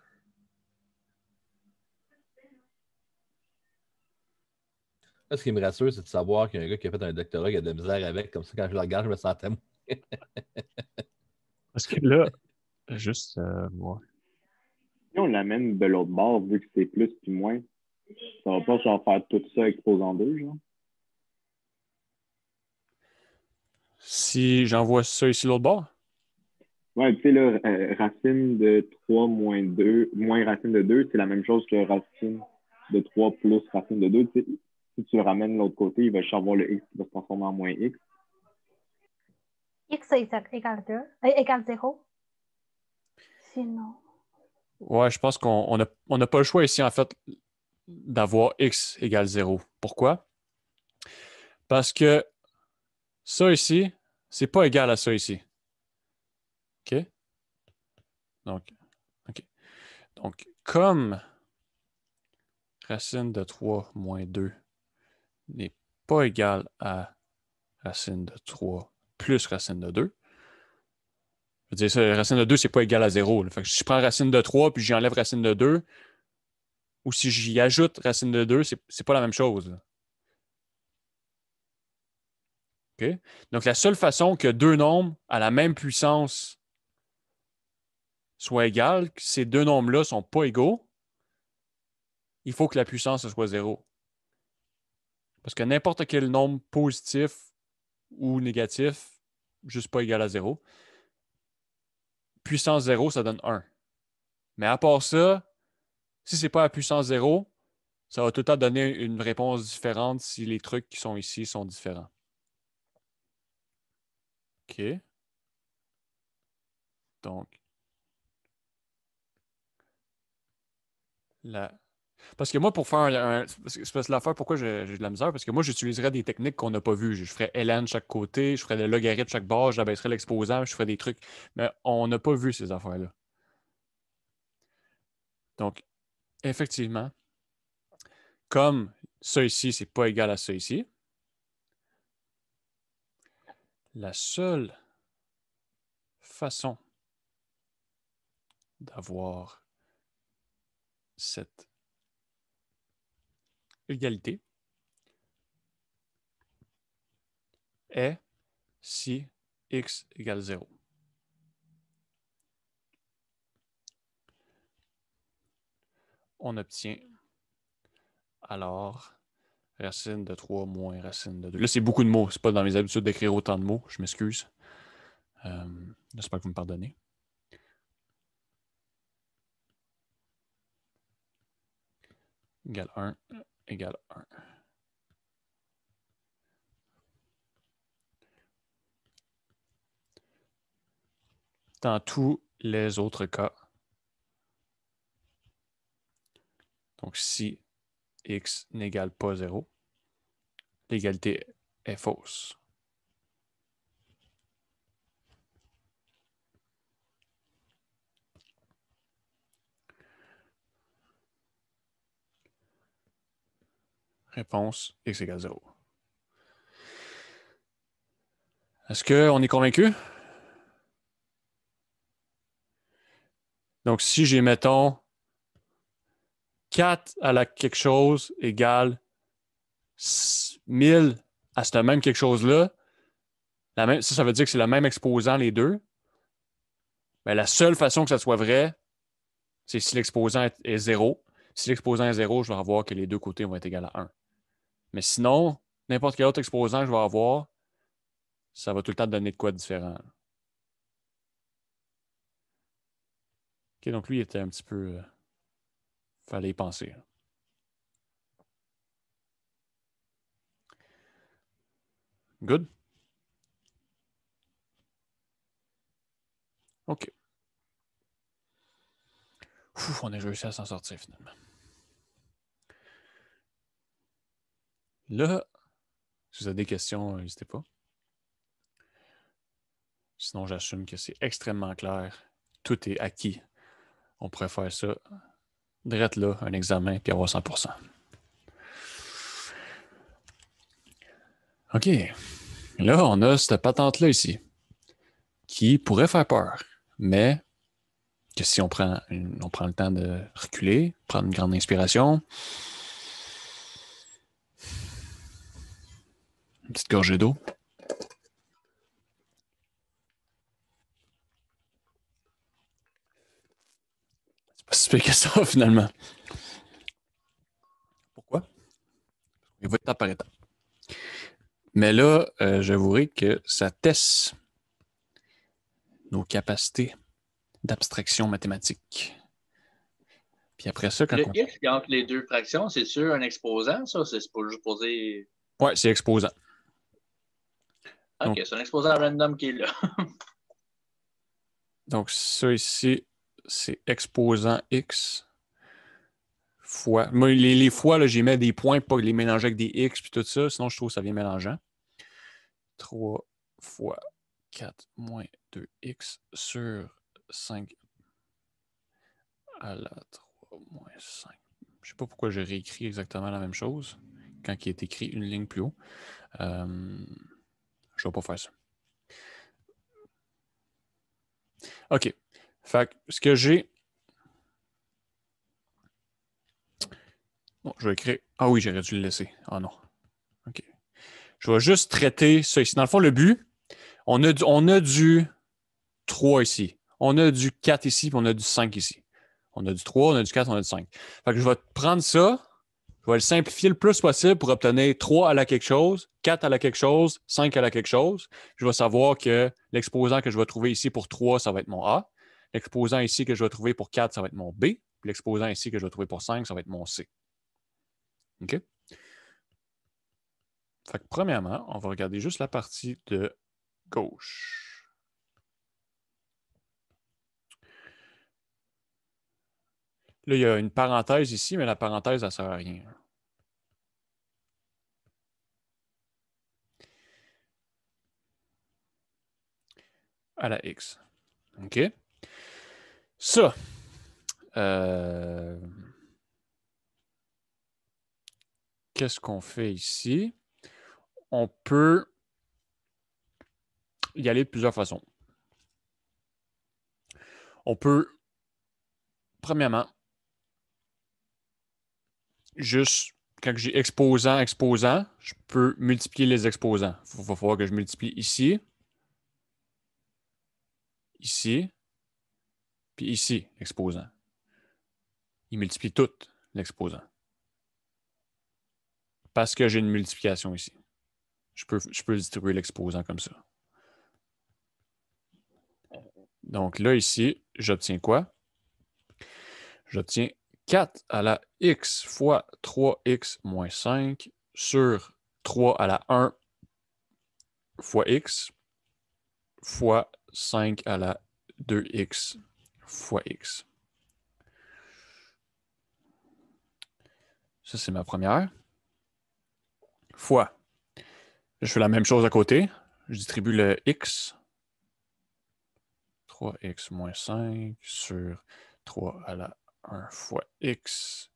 Là, ce qui me rassure, c'est de savoir qu'il y a un gars qui a fait un doctorat qui a de la misère avec. Comme ça, quand je le regarde, je me sentais moins. Parce que là, juste voir. Si on l'amène de l'autre bord, vu que c'est plus puis moins, ça va pas genre faire tout ça exposant 2, genre. Si j'envoie ça ici l'autre bord, Ouais, tu sais, là, racine de 3 moins 2, moins racine de 2, c'est la même chose que racine de 3 plus racine de 2. Tu sais, si tu le ramènes de l'autre côté, il va juste avoir le x qui va se transformer en moins x. X égale 2, égale 0. Sinon. ouais, je pense qu'on n'a pas le choix ici, en fait, d'avoir x égale 0. Pourquoi? Parce que ça ici, c'est pas égal à ça ici. OK? Donc, OK. Donc, comme racine de 3 moins 2 n'est pas égal à racine de 3 plus racine de 2, je veux dire, ça, racine de 2, c'est pas égal à 0. Là. Fait que si je prends racine de 3 puis j'enlève racine de 2, ou si j'y ajoute racine de 2, c'est pas la même chose. OK? Donc, la seule façon que deux nombres à la même puissance soient égales, que ces deux nombres-là ne sont pas égaux, il faut que la puissance soit 0. Parce que n'importe quel nombre positif ou négatif, juste pas égal à 0, puissance 0, ça donne 1. Mais à part ça, si c'est pas à puissance 0, ça va tout le temps donner une réponse différente si les trucs qui sont ici sont différents. OK. Donc, parce que moi, pour faire c'est parce que l'affaire, pourquoi j'ai de la misère, parce que moi, j'utiliserais des techniques qu'on n'a pas vues. Je ferais ln chaque côté, je ferais le logarithme chaque barre, j'abaisserais l'exposant, je ferais des trucs. Mais on n'a pas vu ces affaires-là. Donc, effectivement, comme ça ici, c'est pas égal à ça ici, la seule façon d'avoir cette égalité est si x égale 0. On obtient alors racine de 3 moins racine de 2. Là, c'est beaucoup de mots. C'est pas dans mes habitudes d'écrire autant de mots. Je m'excuse. J'espère que vous me pardonnez. Égale 1, égale 1. Dans tous les autres cas, donc si x n'égale pas 0, l'égalité est fausse. Réponse, x égale 0. Est-ce qu'on est convaincu? Donc, si j'ai, mettons, 4 à la quelque chose égale 1000 à ce même quelque chose-là, ça veut dire que c'est le même exposant, les deux. Mais la seule façon que ça soit vrai, c'est si l'exposant est 0. Si l'exposant est 0, je vais avoir que les deux côtés vont être égaux à 1. Mais sinon, n'importe quel autre exposant que je vais avoir, ça va tout le temps donner de quoi de différent. OK, donc lui, il était un petit peu... fallait y penser. Good? OK. On a réussi à s'en sortir finalement. Là, si vous avez des questions, n'hésitez pas. Sinon, j'assume que c'est extrêmement clair. Tout est acquis. On pourrait faire ça direct là, un examen, puis avoir 100%. OK. Là, on a cette patente-là ici qui pourrait faire peur, mais que si on prend le temps de reculer, prendre une grande inspiration, une petite gorgée d'eau. C'est pas si pire que ça, finalement. Pourquoi? Il va étape par étape. Mais là, j'avouerai que ça teste nos capacités d'abstraction mathématique. Puis après ça, quand Le on... X entre les deux fractions, c'est sûr un exposant, ça? C'est pas juste poser. Ouais, c'est exposant. OK, Donc, c'est un exposant random qui est là. Donc, ça ici, c'est exposant X fois. Moi, les fois, là, j'y mets des points, pas les mélanger avec des X puis tout ça, sinon je trouve que ça vient mélangeant. 3 fois 4 moins 2X sur 5 à la 3 moins 5. Je ne sais pas pourquoi j'ai réécrit exactement la même chose quand il est écrit une ligne plus haut. Je ne vais pas faire ça. OK. Fait que ce que j'ai... Bon, je vais écrire... Ah oui, j'aurais dû le laisser. Ah non. OK. Je vais juste traiter ça ici. Dans le fond, le but, on a du 3 ici. On a du 4 ici, puis on a du 5 ici. On a du 3, on a du 4, on a du 5. Fait que je vais prendre ça, je vais le simplifier le plus possible pour obtenir 3 à la quelque chose, 4 à la quelque chose, 5 à la quelque chose. Je vais savoir que l'exposant que je vais trouver ici pour 3, ça va être mon A. L'exposant ici que je vais trouver pour 4, ça va être mon B. Puis l'exposant ici que je vais trouver pour 5, ça va être mon C. OK? Fait que premièrement, on va regarder juste la partie de gauche. Là, il y a une parenthèse ici, mais la parenthèse, elle ne sert à rien. À la X. OK? Ça. Qu'est-ce qu'on fait ici? On peut y aller de plusieurs façons. On peut, premièrement, juste, quand j'ai exposant, je peux multiplier les exposants. Il va falloir que je multiplie ici, ici, puis ici, l'exposant. Il multiplie tout l'exposant. Parce que j'ai une multiplication ici. Je peux distribuer l'exposant comme ça. Donc là, ici, j'obtiens quoi? J'obtiens 4 à la x fois 3x moins 5 sur 3 à la 1 fois x fois 5 à la 2x fois x. Ça, c'est ma première. Fois. Je fais la même chose à côté. Je distribue le x. 3x moins 5 sur 3 à la 1 fois x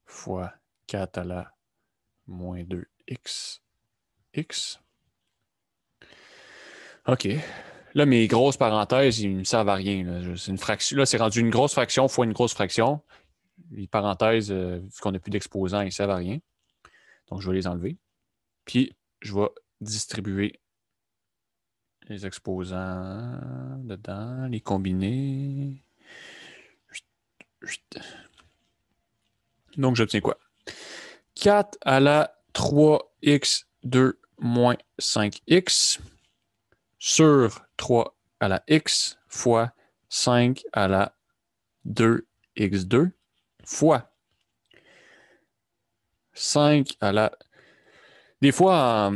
fois 4 à la moins 2x x. OK. Là, mes grosses parenthèses, ils ne me servent à rien. C'est une fraction. Là, c'est rendu une grosse fraction fois une grosse fraction. Les parenthèses, vu qu'on n'a plus d'exposants, ils ne servent à rien. Donc, je vais les enlever. Puis, je vais distribuer les exposants dedans, les combiner. Donc, j'obtiens quoi? 4 à la 3x2 moins 5x sur 3 à la x fois 5 à la 2x2 fois 5 à la... Des fois,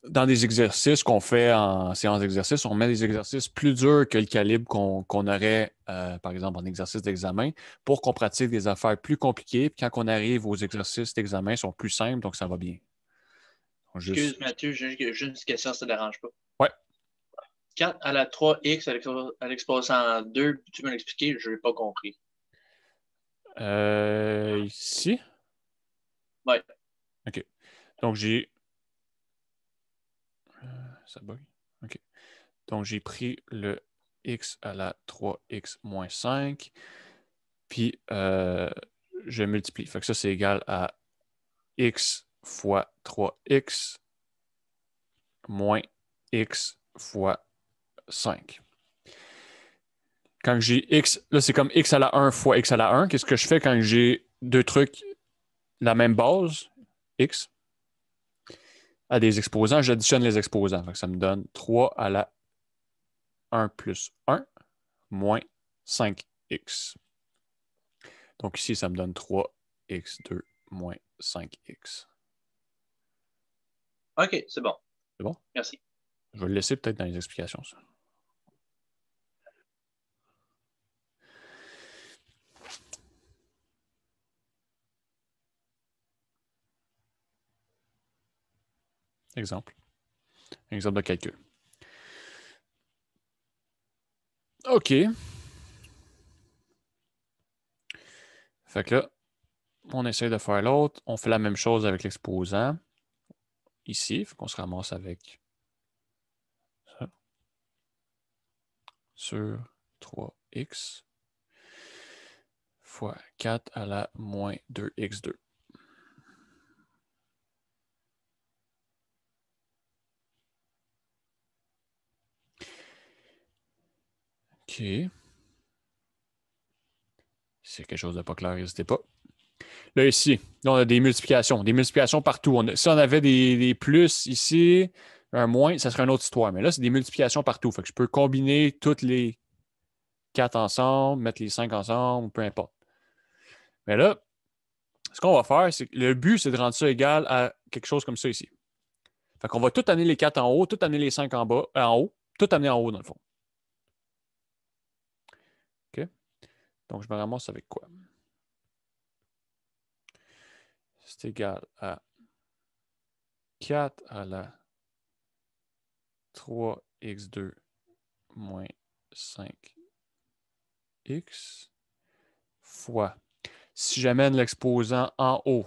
dans des exercices qu'on fait en séance d'exercice, on met des exercices plus durs que le calibre qu'on aurait, par exemple, en exercice d'examen, pour qu'on pratique des affaires plus compliquées. Puis quand on arrive aux exercices d'examen, ils sont plus simples, donc ça va bien. Excuse, Mathieu, j'ai juste une question, ça ne te dérange pas. Ouais. 4 à la 3x à l'exposant 2, tu m'as expliqué, je n'ai pas compris. Ici? Ouais. OK. Donc, j'ai... ça bug. OK. Donc, j'ai pris le x à la 3x moins 5, puis je multiplie. Fait que ça, c'est égal à x fois 3x moins x fois 5. Quand j'ai x, là, c'est comme x à la 1 fois x à la 1. Qu'est-ce que je fais quand j'ai deux trucs, la même base, x, à des exposants? J'additionne les exposants. Fait que ça me donne 3 à la 1 plus 1 moins 5x. Donc ici, ça me donne 3x2 moins 5x. OK, c'est bon. C'est bon? Merci. Je vais le laisser peut-être dans les explications, ça. Exemple. Exemple de calcul. OK. Fait que là, on essaie de faire l'autre. On fait la même chose avec l'exposant. Ici, il faut qu'on se ramasse avec ça. Sur 3x fois 4 à la moins 2x2. OK. Si quelque chose de pas clair, n'hésitez pas. Là, ici, là, on a des multiplications. Des multiplications partout. Si on avait des plus ici, un moins, ça serait une autre histoire. Mais là, c'est des multiplications partout. Fait que je peux combiner toutes les 4 ensemble, mettre les 5 ensemble, peu importe. Mais là, ce qu'on va faire, c'est que le but, c'est de rendre ça égal à quelque chose comme ça ici. Fait qu'on va tout amener les 4 en haut, tout amener les 5 en bas, en haut, tout amener en haut, dans le fond. OK? Donc, je me ramasse avec quoi? C'est égal à 4 à la 3x2 moins 5x fois, si j'amène l'exposant en haut,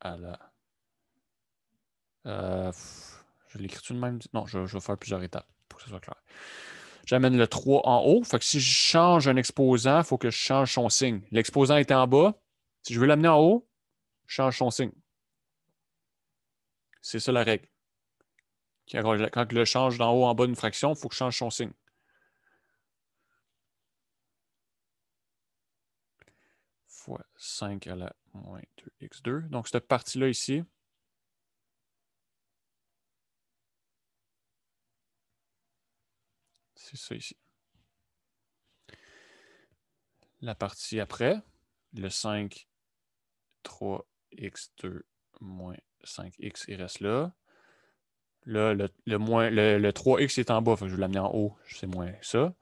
à la... je l'écris-tu de même? Non, je vais faire plusieurs étapes pour que ce soit clair. J'amène le 3 en haut. Fait que si je change un exposant, il faut que je change son signe. L'exposant est en bas. Si je veux l'amener en haut, je change son signe. C'est ça la règle. Quand je le change d'en haut en bas d'une fraction, il faut que je change son signe. Fois 5 à la moins 2x2. Donc, cette partie-là ici, c'est ça ici. La partie après, le 5, 3x2 moins 5x, il reste là. Là, le 3x est en bas, fait que je vais l'amener en haut, c'est moins ça.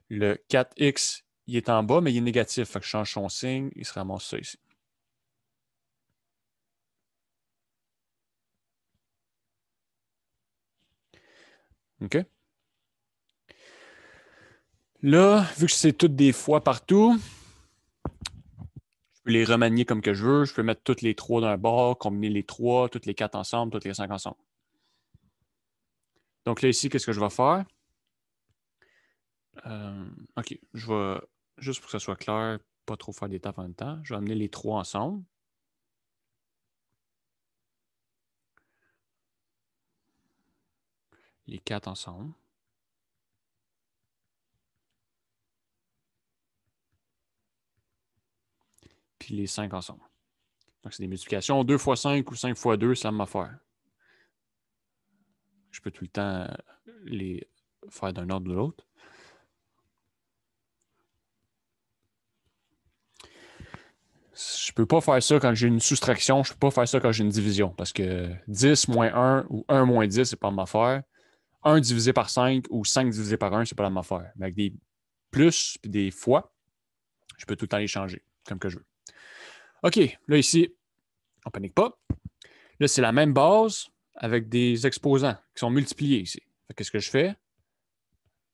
Le 4x, il est en bas, mais il est négatif, fait que je change son signe, il se ramasse ça ici. OK? Là, vu que c'est toutes des fois partout, je peux les remanier comme que je veux. Je peux mettre toutes les 3 d'un bord, combiner les 3, toutes les 4 ensemble, toutes les 5 ensemble. Donc là, ici, qu'est-ce que je vais faire? OK, je vais, juste pour que ça soit clair, pas trop faire d'étapes en même temps, je vais amener les 3 ensemble. Les 4 ensemble. Puis les 5 ensemble. Donc, c'est des multiplications. 2 fois 5 ou 5 fois 2, c'est la même affaire. Je peux tout le temps les faire d'un ordre ou de l'autre. Je peux pas faire ça quand j'ai une soustraction, je peux pas faire ça quand j'ai une division, parce que 10 moins 1 ou 1 moins 10, c'est pas la même affaire. 1 divisé par 5 ou 5 divisé par 1, c'est pas la même affaire. Mais avec des plus et des fois, je peux tout le temps les changer, comme que je veux. OK, là ici, on panique pas. Là, c'est la même base avec des exposants qui sont multipliés ici. Qu'est-ce que je fais?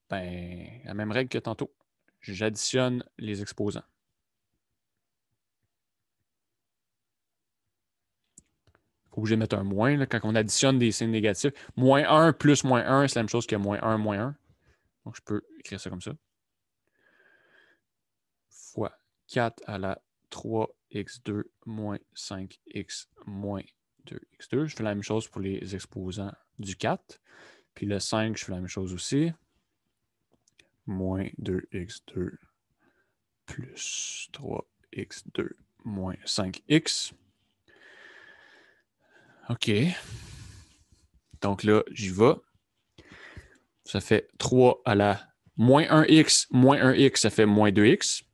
Ben, la même règle que tantôt. J'additionne les exposants. Faut obligé de mettre un moins là, quand on additionne des signes négatifs. Moins 1 plus moins 1, c'est la même chose que moins 1 moins 1. Donc, je peux écrire ça comme ça. Fois 4 à la 3x2 moins 5x moins 2x2. Je fais la même chose pour les exposants du 4. Puis le 5, je fais la même chose aussi. Moins 2x2 plus 3x2 moins 5x. OK. Donc là, j'y vais. Ça fait 3 à la moins 1x, ça fait moins 2x.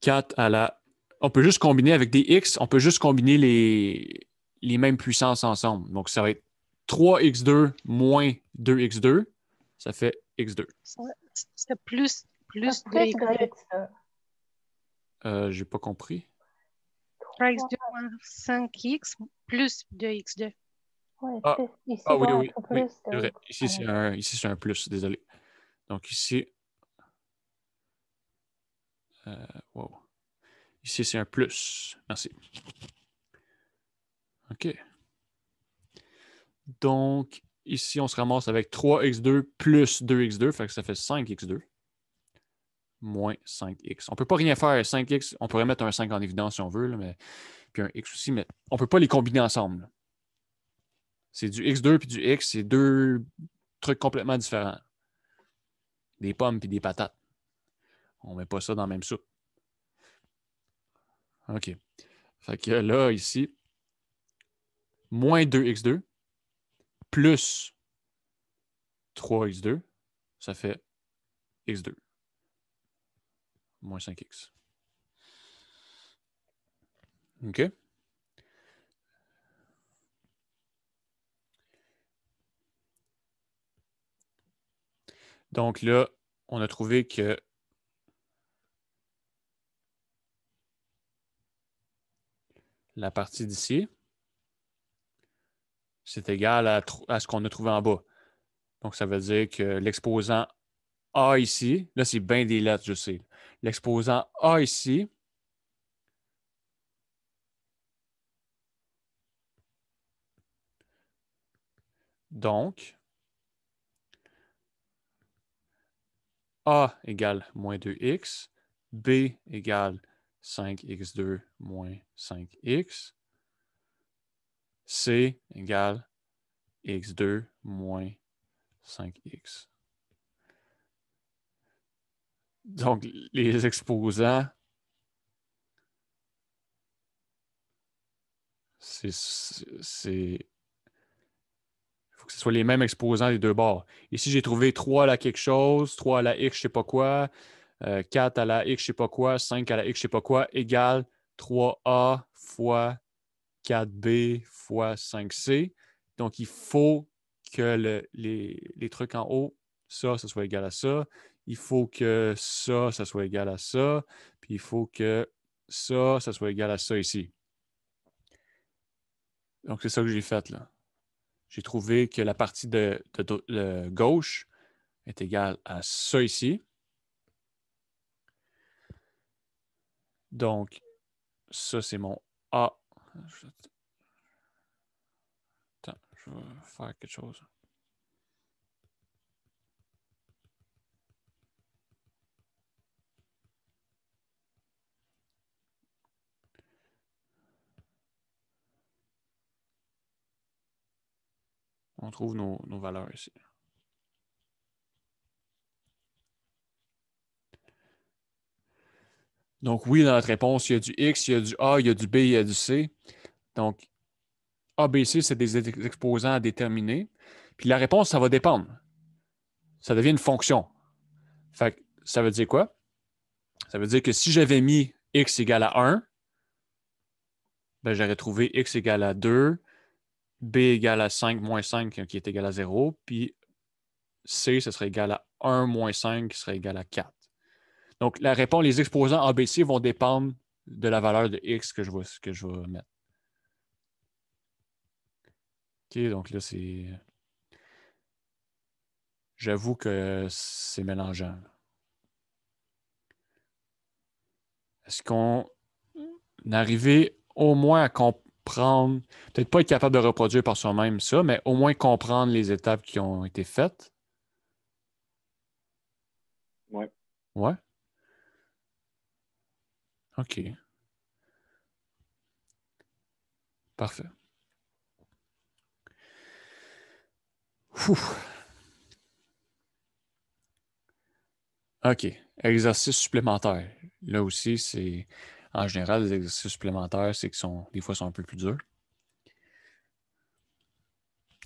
4 à la... On peut juste combiner avec des x, on peut juste combiner les mêmes puissances ensemble. Donc, ça va être 3x2 moins 2x2, ça fait x2. C'est plus Plus 2x2. 2x2. J'ai pas compris. 3x2 moins 5x plus 2x2. Ouais, Ah, plus. Ici, ah oui, doit oui, être oui, plus c'est vrai. de... Ici, c'est un plus, désolé. Donc ici, wow. Ici, c'est un plus. Merci. OK. Donc, ici, on se ramasse avec 3x2 plus 2x2, fait que ça fait 5x2 moins 5x. On ne peut pas rien faire. 5x, on pourrait mettre un 5 en évidence si on veut, là, mais, puis un x aussi, mais on ne peut pas les combiner ensemble. Là. C'est du x2 puis du x, c'est deux trucs complètement différents. Des pommes puis des patates. On ne met pas ça dans la même soupe. OK. Fait que là, ici, moins 2x2 plus 3x2, ça fait x2 moins 5x. OK? Donc là, on a trouvé que la partie d'ici, c'est égal à ce qu'on a trouvé en bas. Donc, ça veut dire que l'exposant A ici, là, c'est bien des lettres, je sais. L'exposant A ici, donc, A égale moins 2x, B égale 5x2 moins 5x, C égale x2 moins 5x. Donc, les exposants, il faut que ce soit les mêmes exposants des deux bords. Ici, j'ai trouvé 3 à la quelque chose, 3 à la x, je ne sais pas quoi, 4 à la x, je ne sais pas quoi, 5 à la x, je ne sais pas quoi, égale 3a fois 4b fois 5c. Donc, il faut que les trucs en haut, ça soit égal à ça. Il faut que ça soit égal à ça. Puis il faut que ça soit égal à ça ici. Donc, c'est ça que j'ai fait là. J'ai trouvé que la partie de gauche est égale à ça ici. Donc, ça, c'est mon A. Attends, je vais faire quelque chose. On trouve nos valeurs ici. Donc, oui, dans notre réponse, il y a du X, il y a du A, il y a du B, il y a du C. Donc, A, B, C, c'est des exposants à déterminer. Puis la réponse, ça va dépendre. Ça devient une fonction. Fait que, ça veut dire quoi? Ça veut dire que si j'avais mis x égale à 1, ben, j'aurais trouvé x égale à 2, b égale à 5 moins 5 qui est égal à 0, puis c, ce serait égal à 1 moins 5 qui serait égal à 4. Donc, la réponse, les exposants ABC vont dépendre de la valeur de x que je vais mettre. OK, donc là, c'est... J'avoue que c'est mélangeant. Est-ce qu'on arrive au moins à comprendre, peut-être pas être capable de reproduire par soi-même ça, mais au moins comprendre les étapes qui ont été faites? Ouais. Ouais? OK. Parfait. Ouf. OK. Exercice supplémentaire. Là aussi, c'est... En général, les exercices supplémentaires, c'est qu'ils sont... Des fois, sont un peu plus durs.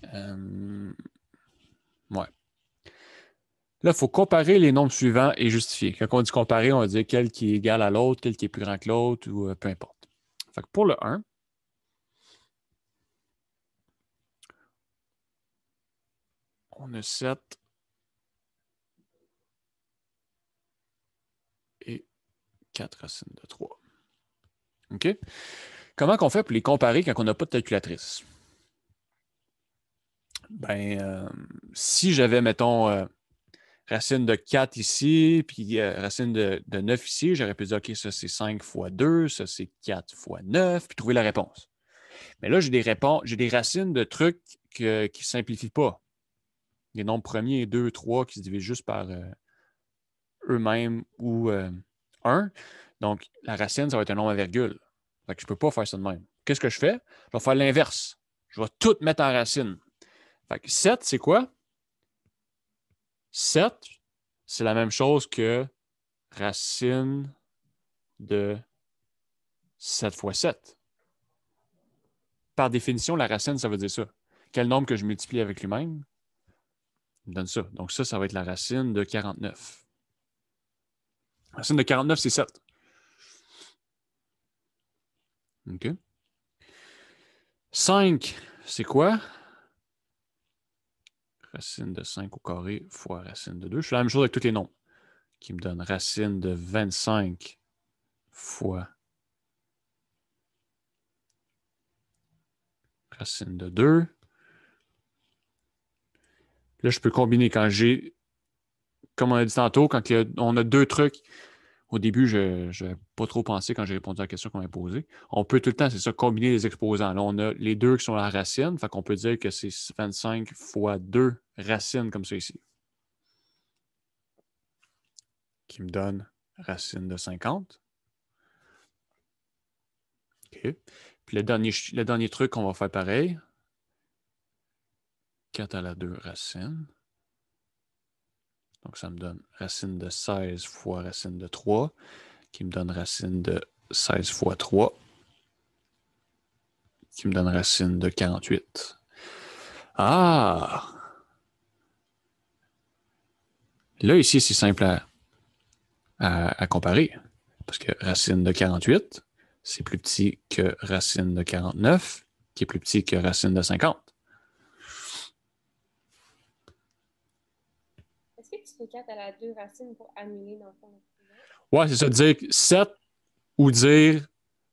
Ouais. Là, il faut comparer les nombres suivants et justifier. Quand on dit comparer, on va dire quel qui est égal à l'autre, quel qui est plus grand que l'autre, ou peu importe. Fait que pour le 1, on a 7 et 4 racines de 3. OK? Comment on fait pour les comparer quand on n'a pas de calculatrice? Ben, si j'avais, mettons, racine de 4 ici, puis racine de 9 ici, j'aurais pu dire, OK, ça c'est 5 fois 2, ça c'est 4 fois 9, puis trouver la réponse. Mais là, j'ai des racines de trucs qui ne simplifient pas. Les nombres premiers, 2, 3 qui se divisent juste par eux-mêmes ou 1. Donc, la racine, ça va être un nombre à virgule. Fait que je ne peux pas faire ça de même. Qu'est-ce que je fais? Je vais faire l'inverse. Je vais tout mettre en racine. Fait que 7, c'est quoi? 7, c'est la même chose que racine de 7 fois 7. Par définition, la racine, ça veut dire ça. Quel nombre que je multiplie avec lui-même me donne ça. Donc ça va être la racine de 49. La racine de 49, c'est 7. OK. 5, c'est quoi? Racine de 5 au carré fois racine de 2. Je fais la même chose avec tous les nombres. Qui me donne racine de 25 fois racine de 2. Là, je peux combiner quand j'ai, comme on a dit tantôt, quand on a deux trucs. Au début, je n'avais pas trop pensé quand j'ai répondu à la question qu'on m'a posée. On peut tout le temps, c'est ça, combiner les exposants. Là, on a les deux qui sont la racine. Fait qu'on peut dire que c'est 25 fois 2 racines comme ça ici. Qui me donne racine de 50. OK. Puis le dernier truc, on va faire pareil. 4 à la 2 racine. Donc, ça me donne racine de 16 fois racine de 3, qui me donne racine de 16 fois 3, qui me donne racine de 48. Ah! Là, ici, c'est simple à comparer. Parce que racine de 48, c'est plus petit que racine de 49, qui est plus petit que racine de 50. Est-ce que tu fais 4 à la 2 racines pour annuler dans le fond? Ouais, c'est ça. Dire 7 ou dire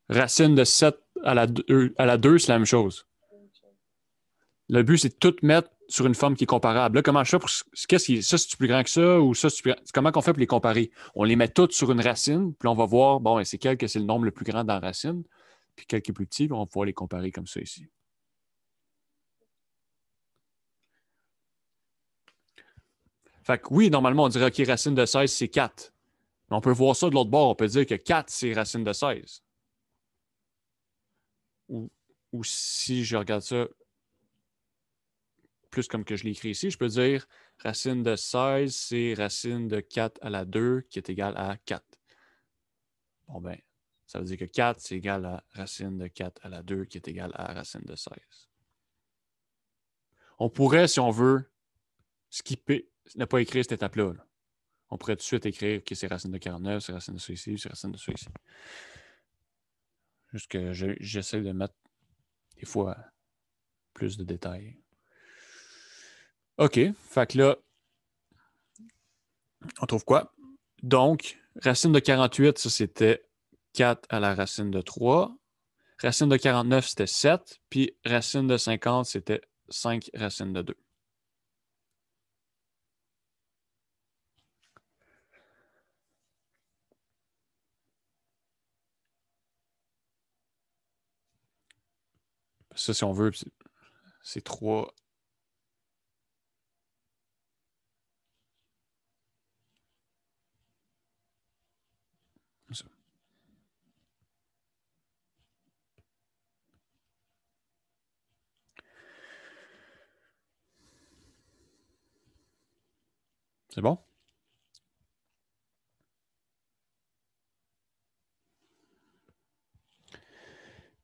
racine de 7 à la 2, c'est la même chose. Le but, c'est de tout mettre sur une forme qui est comparable. Là, comment je fais pour... ça, c'est plus grand que ça ou ça, c'est plus grand... Comment on fait pour les comparer? On les met toutes sur une racine, puis on va voir, bon, c'est quel que c'est le nombre le plus grand dans la racine, puis quel qui est plus petit, puis on va pouvoir les comparer comme ça ici. Fait que oui, normalement, on dirait, OK, racine de 16, c'est 4. Mais on peut voir ça de l'autre bord. On peut dire que 4, c'est racine de 16. Ou si je regarde ça plus comme que je l'ai écrit ici, je peux dire racine de 16, c'est racine de 4 à la 2 qui est égale à 4. Bon, ben, ça veut dire que 4, c'est égal à racine de 4 à la 2 qui est égale à racine de 16. On pourrait, si on veut, skipper, ne pas écrire cette étape-là. on pourrait tout de suite écrire que c'est racine de 49, c'est racine de ça ici, c'est racine de ça ici. Juste que j'essaie de mettre des fois plus de détails. OK, fait que là, on trouve quoi? Donc, racine de 48, ça c'était 4 à la racine de 3. Racine de 49, c'était 7. Puis racine de 50, c'était 5 racines de 2. Ça, si on veut, c'est 3. Ça. C'est bon?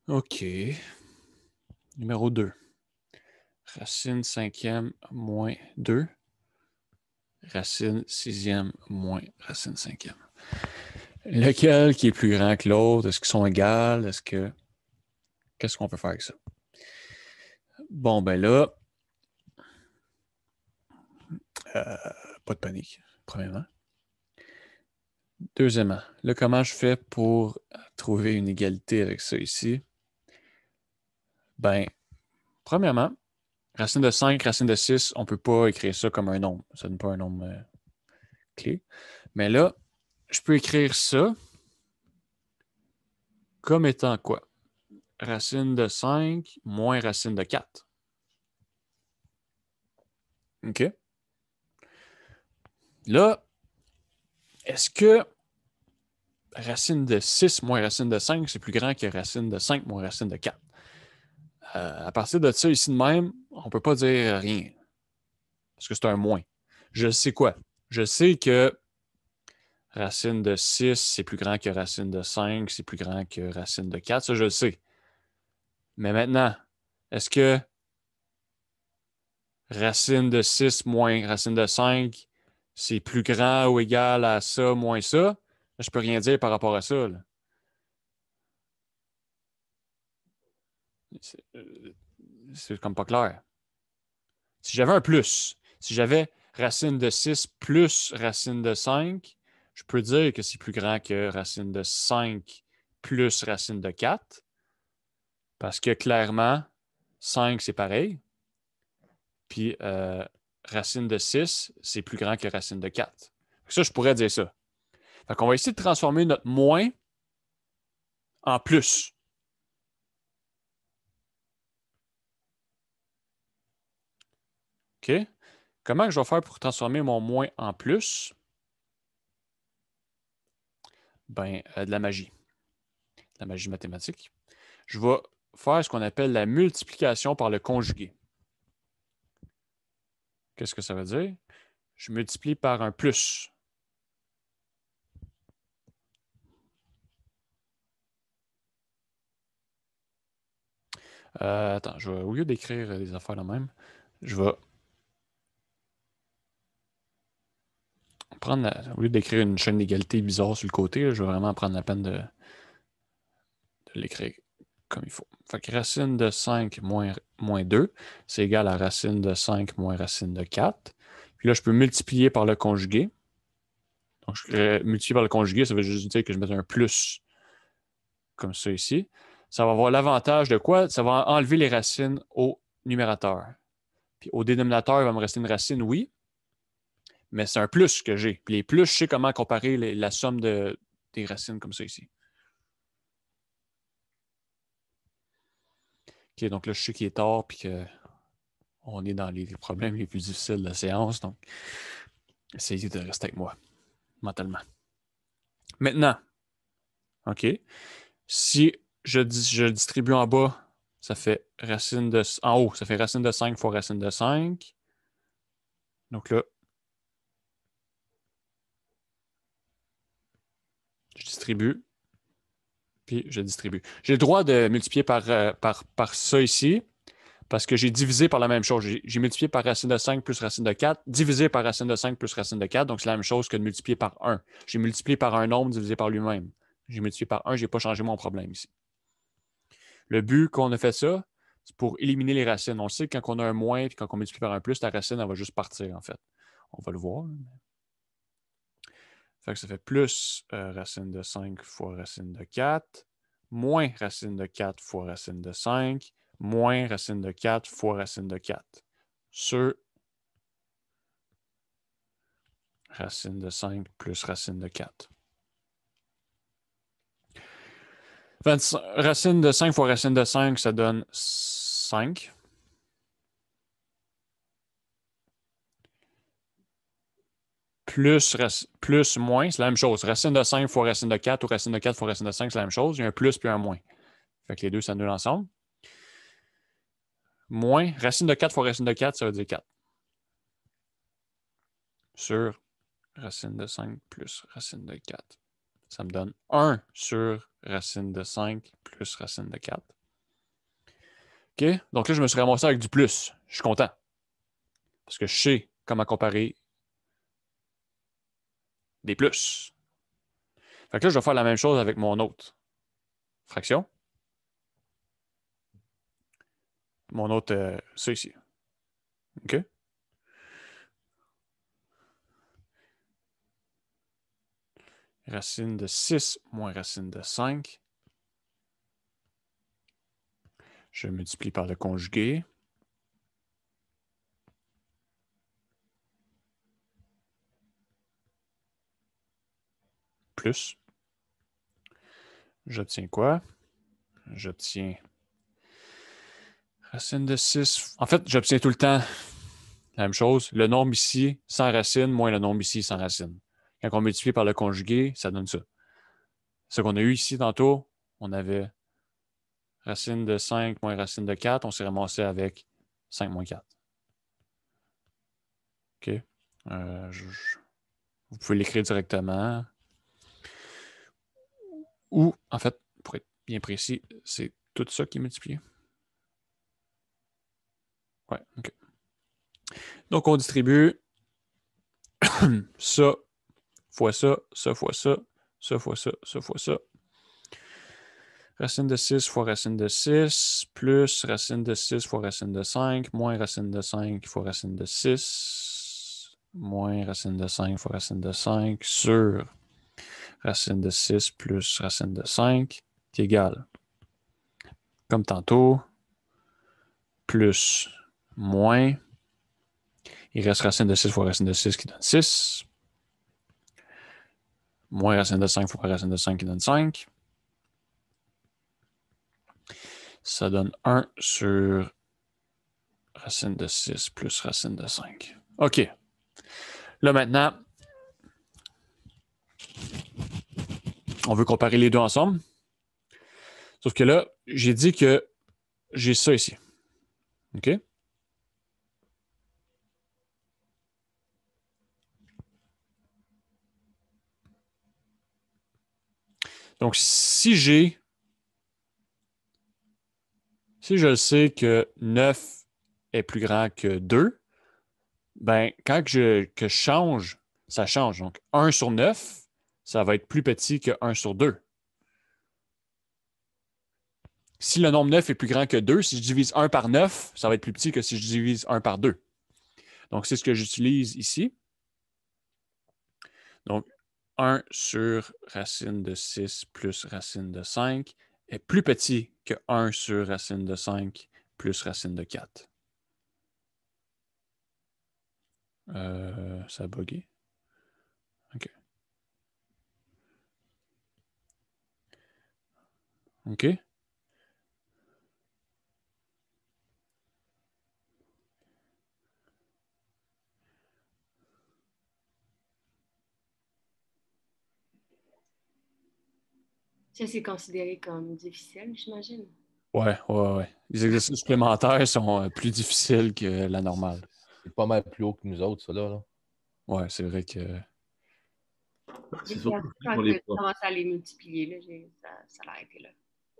OK. Numéro 2. Racine 5e moins 2. Racine 6e moins racine 5e. Lequel qui est plus grand que l'autre? Est-ce qu'ils sont égales? Qu'est-ce qu'on peut faire avec ça? Bon, ben là, pas de panique, premièrement. Deuxièmement, là, comment je fais pour trouver une égalité avec ça ici? Ben, premièrement, racine de 5, racine de 6, on ne peut pas écrire ça comme un nombre. Ça ne donne pas un nombre clé. Mais là, je peux écrire ça comme étant quoi? Racine de 5 moins racine de 4. OK? Là, est-ce que racine de 6 moins racine de 5, c'est plus grand que racine de 5 moins racine de 4? À partir de ça, ici de même, on ne peut pas dire rien. Parce que c'est un moins. Je sais quoi? Je sais que racine de 6, c'est plus grand que racine de 5, c'est plus grand que racine de 4. Ça, je le sais. Mais maintenant, est-ce que racine de 6 moins racine de 5, c'est plus grand ou égal à ça moins ça? Je ne peux rien dire par rapport à ça. C'est comme pas clair. Si j'avais un plus, si j'avais racine de 6 plus racine de 5, je peux dire que c'est plus grand que racine de 5 plus racine de 4, parce que clairement, 5, c'est pareil. Puis racine de 6, c'est plus grand que racine de 4. Ça, je pourrais dire ça. Fait qu'on va essayer de transformer notre moins en plus. OK? Comment je vais faire pour transformer mon moins en plus? Ben, de la magie. De la magie mathématique. Je vais faire ce qu'on appelle la multiplication par le conjugué. Qu'est-ce que ça veut dire? Je multiplie par un plus. Attends, au lieu d'écrire des affaires là même, je vais prendre, au lieu d'écrire une chaîne d'égalité bizarre sur le côté, là, je vais vraiment prendre la peine de l'écrire comme il faut. Fait que racine de 5 moins 2, c'est égal à racine de 5 moins racine de 4. Puis là, je peux multiplier par le conjugué. Donc, multiplier par le conjugué, ça veut juste dire que je mets un plus comme ça ici. Ça va avoir l'avantage de quoi? Ça va enlever les racines au numérateur. Puis au dénominateur, il va me rester une racine, oui, mais c'est un plus que j'ai. Puis les plus, je sais comment comparer la somme des racines comme ça ici. OK, donc là, je sais qu'il est tard puis qu'on est dans les problèmes les plus difficiles de la séance. Donc, essayez de rester avec moi mentalement. Maintenant, OK, si je distribue en bas, ça fait racine de... En haut, ça fait racine de 5 fois racine de 5. Donc là, je distribue, puis je distribue. J'ai le droit de multiplier par ça ici. Parce que j'ai divisé par la même chose. J'ai multiplié par racine de 5 plus racine de 4, divisé par racine de 5 plus racine de 4, donc c'est la même chose que de multiplier par 1. J'ai multiplié par un nombre divisé par lui-même. J'ai multiplié par 1, je n'ai pas changé mon problème ici. Le but qu'on a fait ça, c'est pour éliminer les racines. On sait que quand on a un moins et quand on multiplie par un plus, la racine, elle va juste partir, en fait. On va le voir. Fait que ça fait plus racine de 5 fois racine de 4, moins racine de 4 fois racine de 5, moins racine de 4 fois racine de 4. Sur racine de 5 plus racine de 4. Racine de 5 fois racine de 5, ça donne 5. Plus moins, c'est la même chose. Racine de 5 fois racine de 4 ou racine de 4 fois racine de 5, c'est la même chose. Il y a un plus puis un moins. Fait que les deux s'annulent ensemble. Moins, racine de 4 fois racine de 4, ça veut dire 4. Sur racine de 5 plus racine de 4. Ça me donne 1 sur racine de 5 plus racine de 4. OK? Donc là, je me suis ramassé avec du plus. Je suis content. Parce que je sais comment comparer des plus. Fait que là, je vais faire la même chose avec mon autre fraction. Mon autre, ça ici. OK? Racine de 6 moins racine de 5. Je multiplie par le conjugué. Plus. J'obtiens quoi? J'obtiens racine de 6. En fait, j'obtiens tout le temps la même chose. Le nombre ici sans racine moins le nombre ici sans racine. Quand on multiplie par le conjugué, ça donne ça. Ce qu'on a eu ici tantôt, on avait racine de 5 moins racine de 4. On s'est ramassé avec 5 moins 4. OK? Vous pouvez l'écrire directement. Ou, en fait, pour être bien précis, c'est tout ça qui est multiplié. Ouais, OK. Donc, on distribue ça fois ça, ça fois ça, ça fois ça, ça fois ça. Racine de 6 fois racine de 6, plus racine de 6 fois racine de 5, moins racine de 5 fois racine de 6, moins racine de 5 fois racine de 5, sur racine de 6 plus racine de 5, qui est égal, comme tantôt, plus, moins, il reste racine de 6 fois racine de 6 qui donne 6, moins racine de 5 fois racine de 5 qui donne 5. Ça donne 1 sur racine de 6 plus racine de 5. OK. Là, maintenant, on veut comparer les deux ensemble. Sauf que là, j'ai dit que j'ai ça ici. OK? Donc, si je sais que 9 est plus grand que 2, ben, quand je change, ça change. Donc, 1 sur 9, ça va être plus petit que 1 sur 2. Si le nombre 9 est plus grand que 2, si je divise 1 par 9, ça va être plus petit que si je divise 1 par 2. Donc, c'est ce que j'utilise ici. Donc, 1 sur racine de 6 plus racine de 5 est plus petit que 1 sur racine de 5 plus racine de 4. Ça a bugué. OK. OK. Ça, c'est considéré comme difficile, j'imagine. Ouais. Les exercices supplémentaires sont plus difficiles que la normale. C'est pas mal plus haut que nous autres, ça, là. Ouais, c'est vrai que... C'est surtout Quand pour tu les profs. commences à les multiplier, là, ça l'a arrêté là.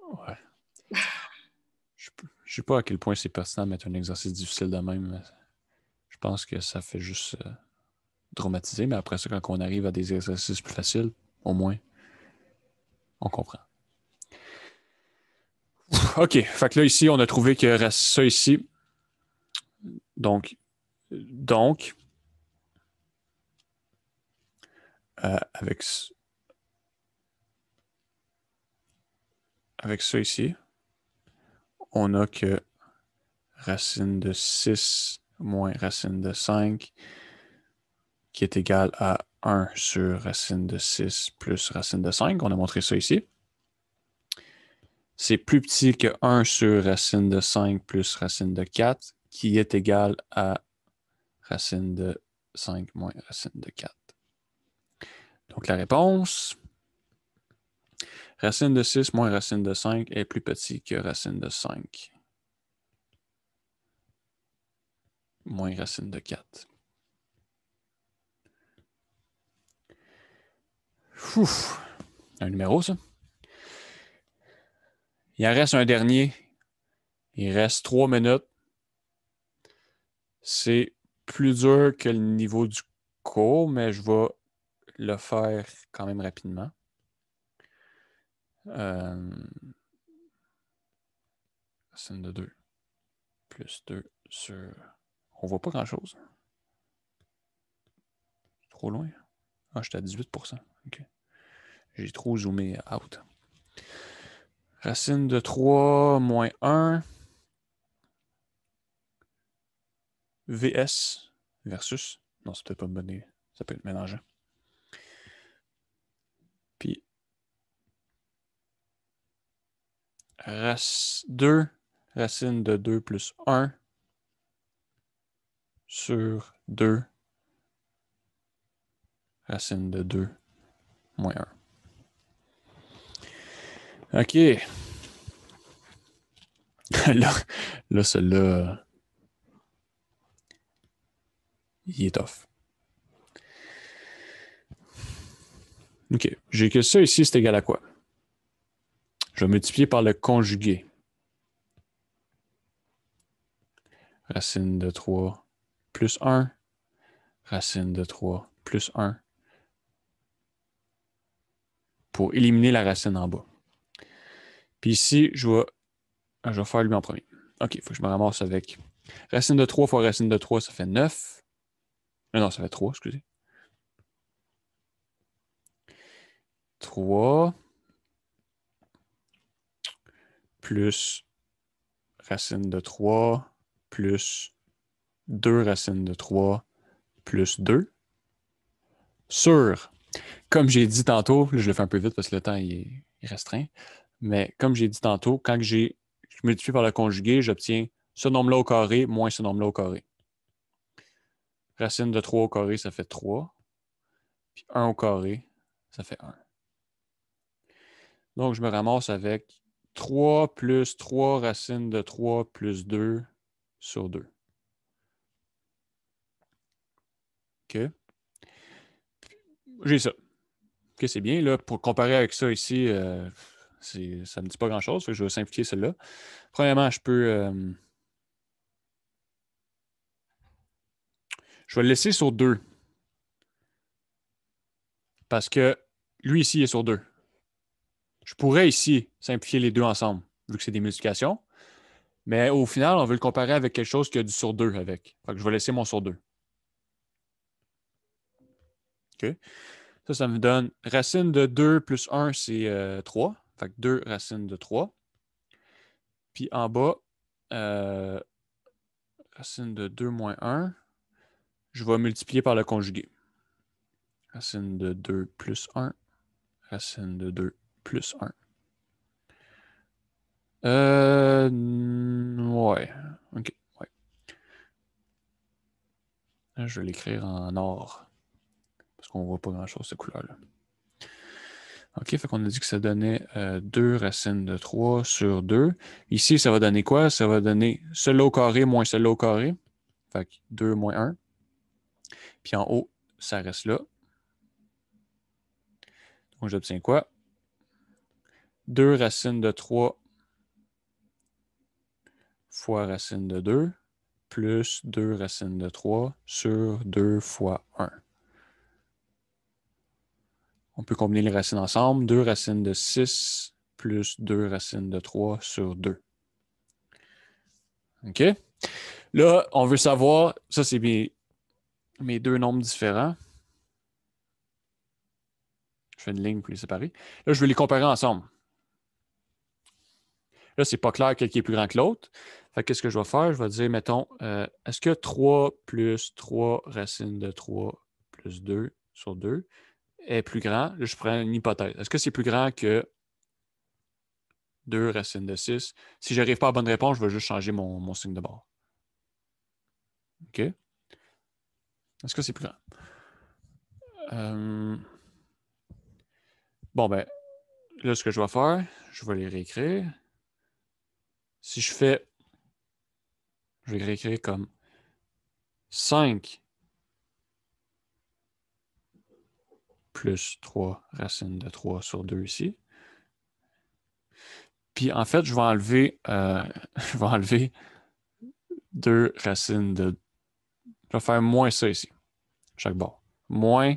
Ouais. Je ne sais pas à quel point c'est pertinent de mettre un exercice difficile de même. Mais je pense que ça fait juste dramatiser, mais après ça, quand on arrive à des exercices plus faciles, au moins, on comprend. OK. Fait que là, ici, on a trouvé qu'il reste ça ici. Donc avec ça ici, on a que racine de 6 moins racine de 5 qui est égal à 1 sur racine de 6 plus racine de 5. On a montré ça ici. C'est plus petit que 1 sur racine de 5 plus racine de 4 qui est égal à racine de 5 moins racine de 4. Donc la réponse, racine de 6 moins racine de 5 est plus petit que racine de 5 moins racine de 4. Ouf, un numéro, ça. Il en reste un dernier. Il reste 3 minutes. C'est plus dur que le niveau du cours, mais je vais le faire quand même rapidement. Racine de 2 plus 2 sur... On voit pas grand-chose. Trop loin. Ah, j'étais à 18%. OK. J'ai trop zoomé out. Racine de 3 moins 1. VS versus. Non, c'est peut-être pas une bonne idée. Ça peut être mélangeant. Puis 2 racine de 2 plus 1 sur 2 racine de 2 moins 1. OK. là celui-là, il est tough. OK. J'ai que ça ici, c'est égal à quoi? Je vais multiplier par le conjugué. Racine de 3 plus 1. Racine de 3 plus 1. Pour éliminer la racine en bas. Puis ici, je vais faire lui en premier. OK, il faut que je me ramasse avec racine de 3 fois racine de 3, ça fait 9. Non, ça fait 3, excusez. 3 plus racine de 3 plus 2 racines de 3 plus 2 sur, comme j'ai dit tantôt, là, je le fais un peu vite parce que le temps est restreint, mais comme j'ai dit tantôt, quand je multiplie par le conjugué, j'obtiens ce nombre-là au carré moins ce nombre-là au carré. Racine de 3 au carré, ça fait 3. Puis 1 au carré, ça fait 1. Donc, je me ramasse avec 3 plus 3 racine de 3 plus 2 sur 2. OK. J'ai ça. OK, c'est bien. Là, pour comparer avec ça ici, ça ne me dit pas grand-chose. Je vais simplifier celle-là. Premièrement, je vais le laisser sur 2. Parce que lui, ici, il est sur 2. Je pourrais ici simplifier les deux ensemble, vu que c'est des multiplications. Mais au final, on veut le comparer avec quelque chose qui a du sur 2 avec. Fait que je vais laisser mon sur 2. OK. Ça me donne racine de 2 plus 1, c'est 3. Fait que 2 racines de 3. Puis en bas, racine de 2 moins 1, je vais multiplier par le conjugué. Racine de 2 plus 1, racine de 2 plus 1. Ouais. OK. Ouais. Là, je vais l'écrire en or. Parce qu'on ne voit pas grand-chose, cette couleur-là. OK, fait qu'on a dit que ça donnait 2 racines de 3 sur 2. Ici, ça va donner quoi? Ça va donner celui-là au carré moins celui-là au carré. Fait que 2 moins 1. Puis en haut, ça reste là. Donc, j'obtiens quoi? 2 racines de 3 fois racine de 2 plus 2 racine de 3 sur 2 fois 1. On peut combiner les racines ensemble. 2 racines de 6 plus 2 racines de 3 sur 2. OK? Là, on veut savoir, ça c'est mes deux nombres différents. Je fais une ligne pour les séparer. Là, je vais les comparer ensemble. Là, c'est pas clair quel qui est plus grand que l'autre. Fait que qu'est-ce que je vais faire? Je vais dire, mettons, est-ce que 3 plus 3 racines de 3 plus 2 sur 2 est plus grand? Là, je prends une hypothèse. Est-ce que c'est plus grand que 2 racines de 6? Si je n'arrive pas à la bonne réponse, je vais juste changer mon signe de bord. OK? Est-ce que c'est plus grand? Bon, ben, là, ce que je vais faire, je vais les réécrire. Si je fais, je vais réécrire comme 5 plus 3 racines de 3 sur 2 ici. Puis, en fait, je vais enlever 2 racines de... Je vais faire moins ça ici, chaque bord. Moins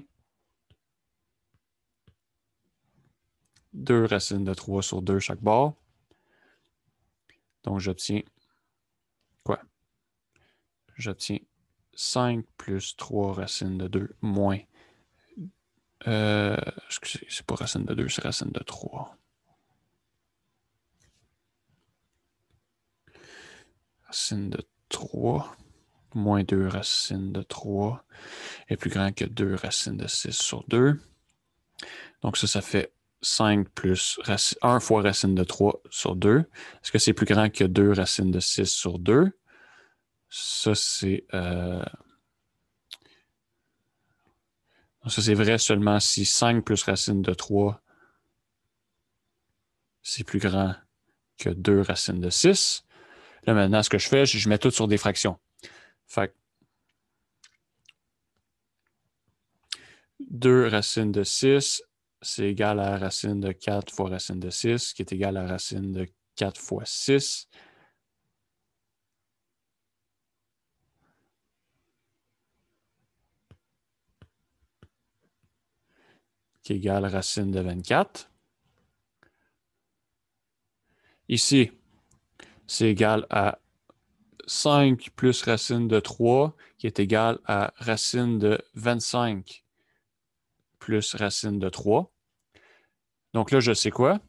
2 racines de 3 sur 2 chaque bord. Donc, j'obtiens quoi? J'obtiens 5 plus 3 racines de 2 moins... excusez, c'est pas racine de 2, c'est racine de 3. Racine de 3 moins 2 racines de 3 est plus grand que 2 racines de 6 sur 2. Donc ça fait 5 plus 1 fois racine de 3 sur 2. Est-ce que c'est plus grand que 2 racines de 6 sur 2? Ça, c'est vrai seulement si 5 plus racine de 3, c'est plus grand que 2 racines de 6. Là, maintenant, ce que je fais, je mets tout sur des fractions. Fait que 2 racines de 6, c'est égal à la racine de 4 fois racine de 6, qui est égal à la racine de 4 fois 6. Qui est égal à la racine de 24. Ici, c'est égal à 5 plus racine de 3, qui est égal à racine de 25 plus racine de 3. Donc là, je sais quoi?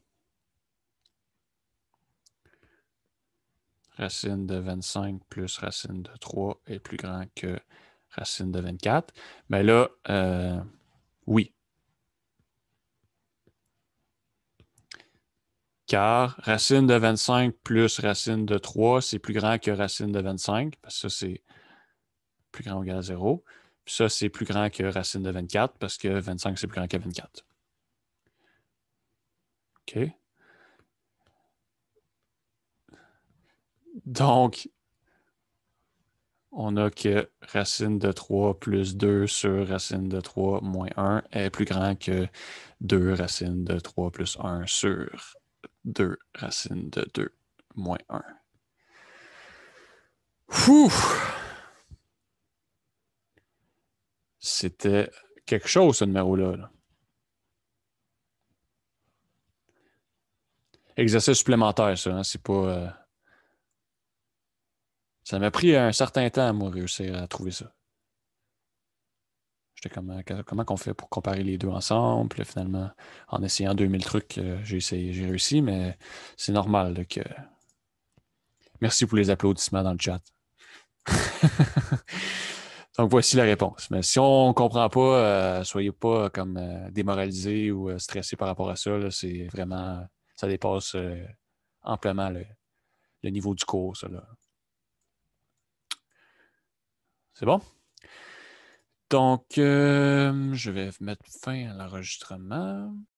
Racine de 25 plus racine de 3 est plus grand que racine de 24. Mais là, oui. Car racine de 25 plus racine de 3, c'est plus grand que racine de 25, parce que ça, c'est plus grand ou égal à 0. Puis ça, c'est plus grand que racine de 24, parce que 25, c'est plus grand que 24. OK? Donc, on a que racine de 3 plus 2 sur racine de 3 moins 1 est plus grand que 2 racines de 3 plus 1 sur 2 racines de 2 moins 1. Ouh! C'était quelque chose, ce numéro-là. Là. Exercice supplémentaire, ça. Hein? C'est pas... Ça m'a pris un certain temps à moi réussir à trouver ça. J'étais comment qu'on fait pour comparer les deux ensemble? Puis là, finalement, en essayant 2000 trucs, j'ai réussi, mais c'est normal là, que... Merci pour les applaudissements dans le chat. Donc, voici la réponse. Mais si on ne comprend pas, soyez pas comme démoralisés ou stressés par rapport à ça. Là, c'est vraiment... Ça dépasse amplement le niveau du cours, ça. Là. C'est bon? Donc, je vais mettre fin à l'enregistrement.